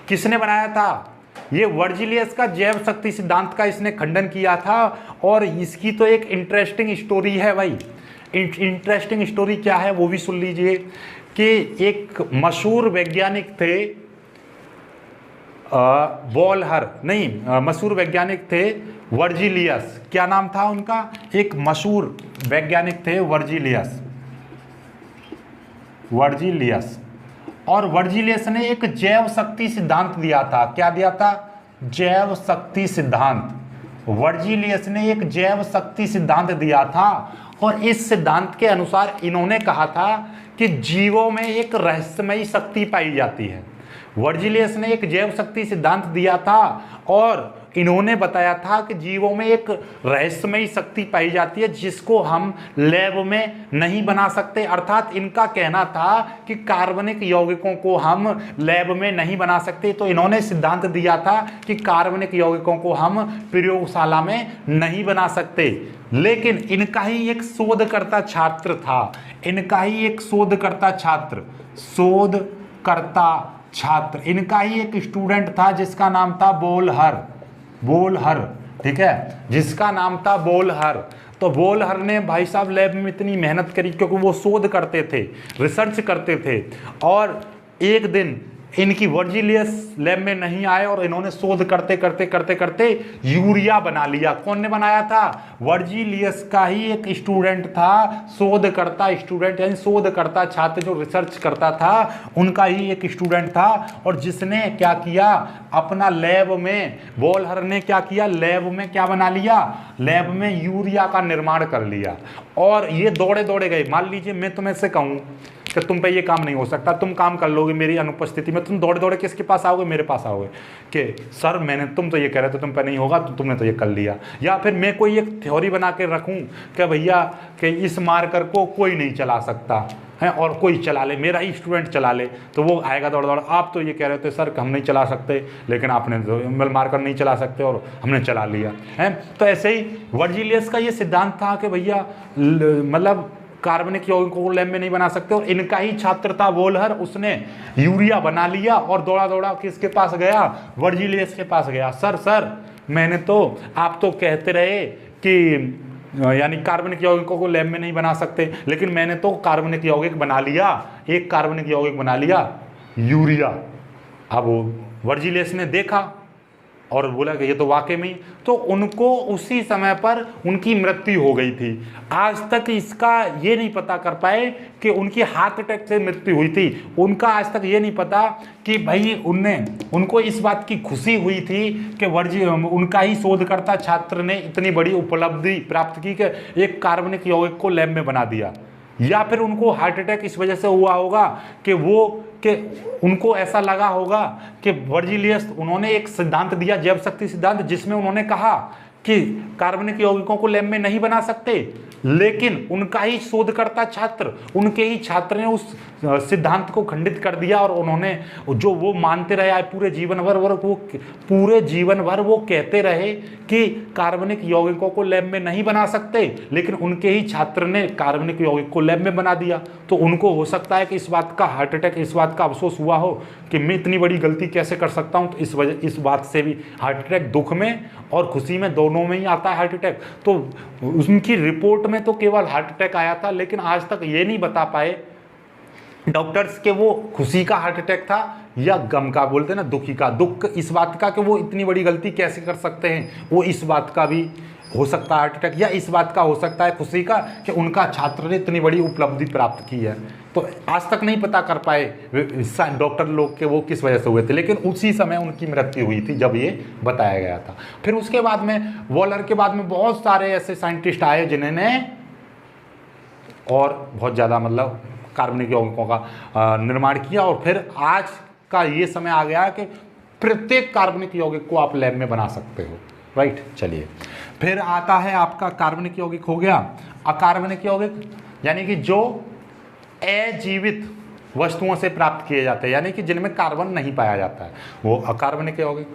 किसने बनाया था? ये वर्जिलियस का जैव शक्ति सिद्धांत का इसने खंडन किया था। और इसकी तो एक इंटरेस्टिंग स्टोरी है भाई। इंटरेस्टिंग स्टोरी क्या है वो भी सुन लीजिए कि एक मशहूर वैज्ञानिक थे, मशहूर वैज्ञानिक थे वर्जिलियस। क्या नाम था उनका? एक मशहूर वैज्ञानिक थे वर्जिलियस। और वर्जिलियस ने एक जैव शक्ति सिद्धांत दिया था। क्या दिया था? जैव शक्ति सिद्धांत। वर्जिलियस ने एक जैव शक्ति सिद्धांत दिया था, और इस सिद्धांत के अनुसार इन्होंने कहा था कि जीवों में एक रहस्यमयी शक्ति पाई जाती है। वर्जिलियस ने एक जैव शक्ति सिद्धांत दिया था और इन्होंने बताया था कि जीवों में एक रहस्यमयी शक्ति पाई जाती है जिसको हम लैब में नहीं बना सकते। अर्थात इनका कहना था कि कार्बनिक यौगिकों को हम लैब में नहीं बना सकते। तो इन्होंने सिद्धांत दिया था कि कार्बनिक यौगिकों को हम प्रयोगशाला में नहीं बना सकते। लेकिन इनका ही एक शोधकर्ता छात्र, इनका ही एक स्टूडेंट था जिसका नाम था बोलहर, ठीक है, जिसका नाम था बोलहर। तो बोलहर ने भाई साहब लैब में इतनी मेहनत करी, क्योंकि वो शोध करते थे, रिसर्च करते थे। और एक दिन इनकी वर्जिलियस लैब में नहीं आए और इन्होंने शोध करते यूरिया बना लिया। कौन ने बनाया था? वर्जिलियस का ही एक स्टूडेंट था, शोधकर्ता छात्र जो रिसर्च करता था, उनका ही एक स्टूडेंट था। और जिसने क्या किया, अपना लैब में, बोलहर ने क्या किया, लैब में क्या बना लिया, लैब में यूरिया का निर्माण कर लिया। और ये दौड़े गए। मान लीजिए मैं तुम्हें से कहूँ कि तुम पे ये काम नहीं हो सकता, तुम काम कर लोगे मेरी अनुपस्थिति में, तुम दौड़े किसके पास आओगे? मेरे पास आओगे कि सर तुम तो ये कह रहे थे तुम पे नहीं होगा, तो तुमने तो ये कर लिया। या फिर मैं कोई एक थ्योरी बना के रखूं कि भैया कि इस मार्कर को कोई नहीं चला सकता है और कोई चला ले, मेरा ही स्टूडेंट चला ले, तो वो आएगा दौड़ आप तो ये कह रहे थे सर हम नहीं चला सकते, लेकिन आपने मार्कर नहीं चला सकते और हमने चला लिया है। तो ऐसे ही वर्जिलियस का ये सिद्धांत था कि भैया मतलब कार्बनिक यौगिकों को लैब में नहीं बना सकते। और इनका ही छात्र था बोलहर, उसने यूरिया बना लिया और दौड़ा किसके पास गया? वर्जिलियस के पास गया। सर मैंने तो, आप तो कहते रहे कि यानी कार्बनिक यौगिकों को लैब में नहीं बना सकते, लेकिन मैंने तो कार्बनिक यौगिक बना लिया, एक कार्बनिक यौगिक बना लिया, यूरिया। अब वर्जिलियस ने देखा और बोला कि ये तो वाकई में, तो उनको उसी समय पर उनकी मृत्यु हो गई थी। आज तक इसका ये नहीं पता कर पाए कि उनकी हार्ट अटैक से मृत्यु हुई थी। उनका आज तक ये नहीं पता कि भाई उनको इस बात की खुशी हुई थी कि उनका ही शोधकर्ता छात्र ने इतनी बड़ी उपलब्धि प्राप्त की कि एक कार्बनिक यौगिक को लैब में बना दिया। या फिर उनको हार्ट अटैक इस वजह से हुआ होगा कि उनको ऐसा लगा होगा कि वर्जिलियस, उन्होंने एक सिद्धांत दिया, जैव शक्ति सिद्धांत, जिसमें उन्होंने कहा कि कार्बनिक यौगिकों को लैब में नहीं बना सकते, लेकिन उनका ही शोधकर्ता छात्र, उनके ही छात्र ने उस सिद्धांत को खंडित कर दिया और उन्होंने जो वो मानते रहे पूरे जीवन भर वो कहते रहे कि कार्बनिक यौगिकों को लैब में नहीं बना सकते, लेकिन उनके ही छात्र ने कार्बनिक यौगिक को लैब में बना दिया। तो उनको हो सकता है कि इस बात का हार्ट अटैक, इस बात का अफसोस हुआ हो कि मैं इतनी बड़ी गलती कैसे कर सकता हूं। तो इस बात से भी हार्ट अटैक, दुख में और खुशी में दोनों में ही आता है हार्ट अटैक। तो उनकी रिपोर्ट में तो केवल हार्ट अटैक आया था, लेकिन आज तक ये नहीं बता पाए डॉक्टर्स के वो खुशी का हार्ट अटैक था या गम का, बोलते हैं ना दुखी का, दुख इस बात का कि वो इतनी बड़ी गलती कैसे कर सकते हैं, वो इस बात का भी हो सकता है हार्ट अटैक, या इस बात का हो सकता है खुशी का कि उनका छात्र ने इतनी बड़ी उपलब्धि प्राप्त की है। तो आज तक नहीं पता कर पाए डॉक्टर लोग के वो किस वजह से हुए थे, लेकिन उसी समय उनकी मृत्यु हुई थी जब ये बताया गया था। फिर उसके बाद में वॉलर के बाद में बहुत सारे ऐसे साइंटिस्ट आए जिन्होंने और बहुत ज़्यादा मतलब कार्बनिक यौगिकों का निर्माण किया, और फिर आज का ये समय आ गया कि प्रत्येक कार्बनिक यौगिक को आप लैब में बना सकते हो, राइट। चलिए फिर आता है आपका कार्बनिक यौगिक हो गया। अकार्बनिक यौगिक यानी कि जो अजीवित वस्तुओं से प्राप्त किए जाते हैं, यानी कि जिनमें कार्बन नहीं पाया जाता है, वो अकार्बनिक यौगिक,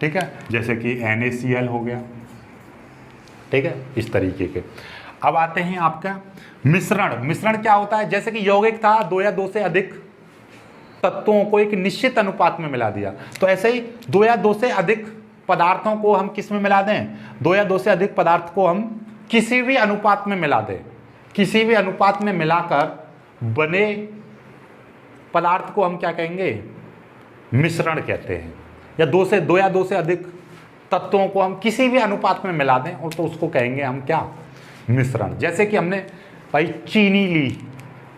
ठीक है। जैसे कि NaCl हो गया, ठीक है, इस तरीके के। अब आते हैं आपका मिश्रण। मिश्रण क्या होता है? जैसे कि यौगिक था, 2 या 2 से अधिक तत्वों को एक निश्चित अनुपात में मिला दिया, तो ऐसे ही 2 या 2 से अधिक पदार्थों को हम किस में मिला दें? 2 या 2 से अधिक पदार्थ को हम किसी भी अनुपात में मिला दें, किसी भी अनुपात में मिलाकर बने पदार्थ को हम क्या कहेंगे? मिश्रण कहते हैं। या 2 या 2 से अधिक तत्वों को हम किसी भी अनुपात में मिला दें और तो उसको कहेंगे हम क्या? मिश्रण। जैसे कि हमने भाई चीनी ली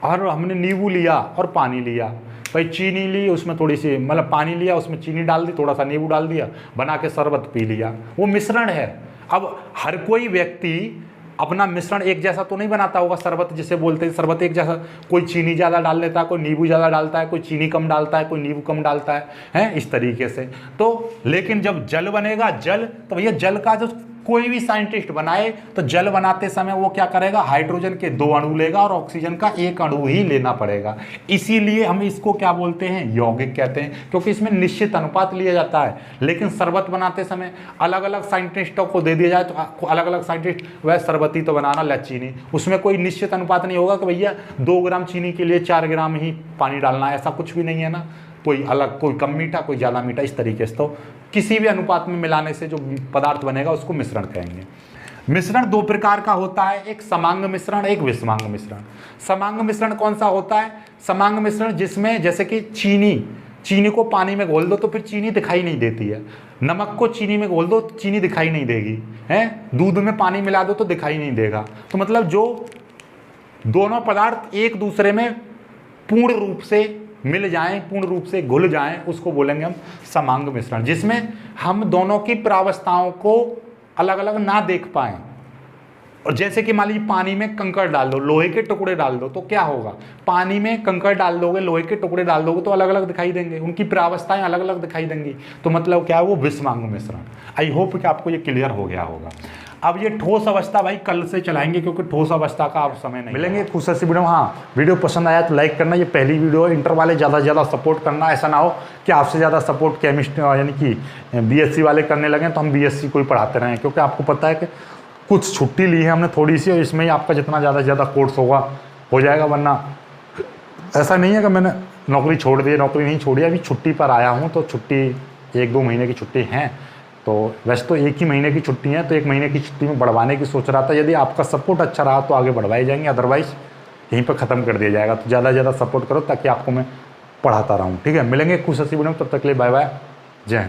और हमने नींबू लिया और पानी लिया, भाई चीनी ली, उसमें थोड़ी सी मतलब पानी लिया, उसमें चीनी डाल दी, थोड़ा सा नींबू डाल दिया, बना के शरबत पी लिया, वो मिश्रण है। अब हर कोई व्यक्ति अपना मिश्रण एक जैसा तो नहीं बनाता होगा, शरबत जिसे बोलते हैं शरबत एक जैसा, कोई चीनी ज़्यादा डाल लेता है, कोई नींबू ज़्यादा डालता है, कोई चीनी कम डालता है, कोई नींबू कम डालता है इस तरीके से। तो लेकिन जब जल बनेगा, जल, तो भैया जल का जो कोई भी साइंटिस्ट बनाए तो जल बनाते समय वो क्या करेगा? हाइड्रोजन के 2 अणु लेगा और ऑक्सीजन का 1 अणु ही लेना पड़ेगा। इसीलिए हम इसको क्या बोलते हैं? यौगिक कहते हैं, क्योंकि इसमें निश्चित अनुपात लिया जाता है। लेकिन शरबत बनाते समय अलग अलग साइंटिस्टों को दे दिया जाए तो अलग अलग साइंटिस्ट वह शरबत ही तो बनाना, ला चीनी, उसमें कोई निश्चित अनुपात नहीं होगा कि भैया 2 ग्राम चीनी के लिए 4 ग्राम ही पानी डालना है, ऐसा कुछ भी नहीं है ना। कोई अलग, कोई कम मीठा, कोई ज़्यादा मीठा, इस तरीके से। तो किसी भी अनुपात में मिलाने से जो पदार्थ बनेगा उसको मिश्रण कहेंगे। मिश्रण 2 प्रकार का होता है, एक समांग मिश्रण, एक विषमांग मिश्रण। समांग मिश्रण कौन सा होता है? समांग मिश्रण जिसमें जैसे कि चीनी को पानी में घोल दो तो फिर चीनी दिखाई नहीं देती है, नमक को चीनी में घोल दो तो चीनी दिखाई नहीं देगी, है, दूध में पानी मिला दो तो दिखाई नहीं देगा। तो मतलब जो दोनों पदार्थ एक दूसरे में पूर्ण रूप से मिल जाएं, पूर्ण रूप से घुल जाएं, उसको बोलेंगे हम समांग मिश्रण, जिसमें हम दोनों की प्रावस्थाओं को अलग अलग ना देख पाएं। और जैसे कि मान लीजिए पानी में कंकड़ डाल दो, लोहे के टुकड़े डाल दो, तो क्या होगा? पानी में कंकड़ डाल दोगे, लोहे के टुकड़े डाल दोगे तो अलग अलग दिखाई देंगे, उनकी प्रावस्थाएं अलग अलग दिखाई देंगी। तो मतलब क्या है? वो विषमांग मिश्रण। आई होप कि आपको ये क्लियर हो गया होगा। अब ये ठोस अवस्था भाई कल से चलाएंगे, क्योंकि ठोस अवस्था का अब समय नहीं मिलेंगे कुछ ऐसी वीडियो। हाँ, वीडियो पसंद आया तो लाइक करना, ये पहली वीडियो है, इंटर वाले ज़्यादा से ज़्यादा सपोर्ट करना। ऐसा ना हो कि आपसे ज़्यादा सपोर्ट केमिस्ट्री यानी कि BSc वाले करने लगे तो हम BSc को ही पढ़ाते रहें, क्योंकि आपको पता है कि कुछ छुट्टी ली है हमने थोड़ी सी, और इसमें ही आपका जितना ज़्यादा से ज़्यादा कोर्स होगा हो जाएगा। वरना ऐसा नहीं है कि मैंने नौकरी छोड़ दी, नौकरी नहीं छोड़ी, अभी छुट्टी पर आया हूँ, तो छुट्टी 1-2 महीने की छुट्टी हैं। तो वैसे तो 1 ही महीने की छुट्टी है, तो 1 महीने की छुट्टी में बढ़वाने की सोच रहा था। यदि आपका सपोर्ट अच्छा रहा तो आगे बढ़वाए जाएंगे, अदरवाइज़ यहीं पर ख़त्म कर दिया जाएगा। तो ज़्यादा से ज़्यादा सपोर्ट करो ताकि आपको मैं पढ़ाता रहूँ, ठीक है। मिलेंगे कुछ ऐसी वीडियो में, तब तक के लिए बाय बाय, जय हिंद।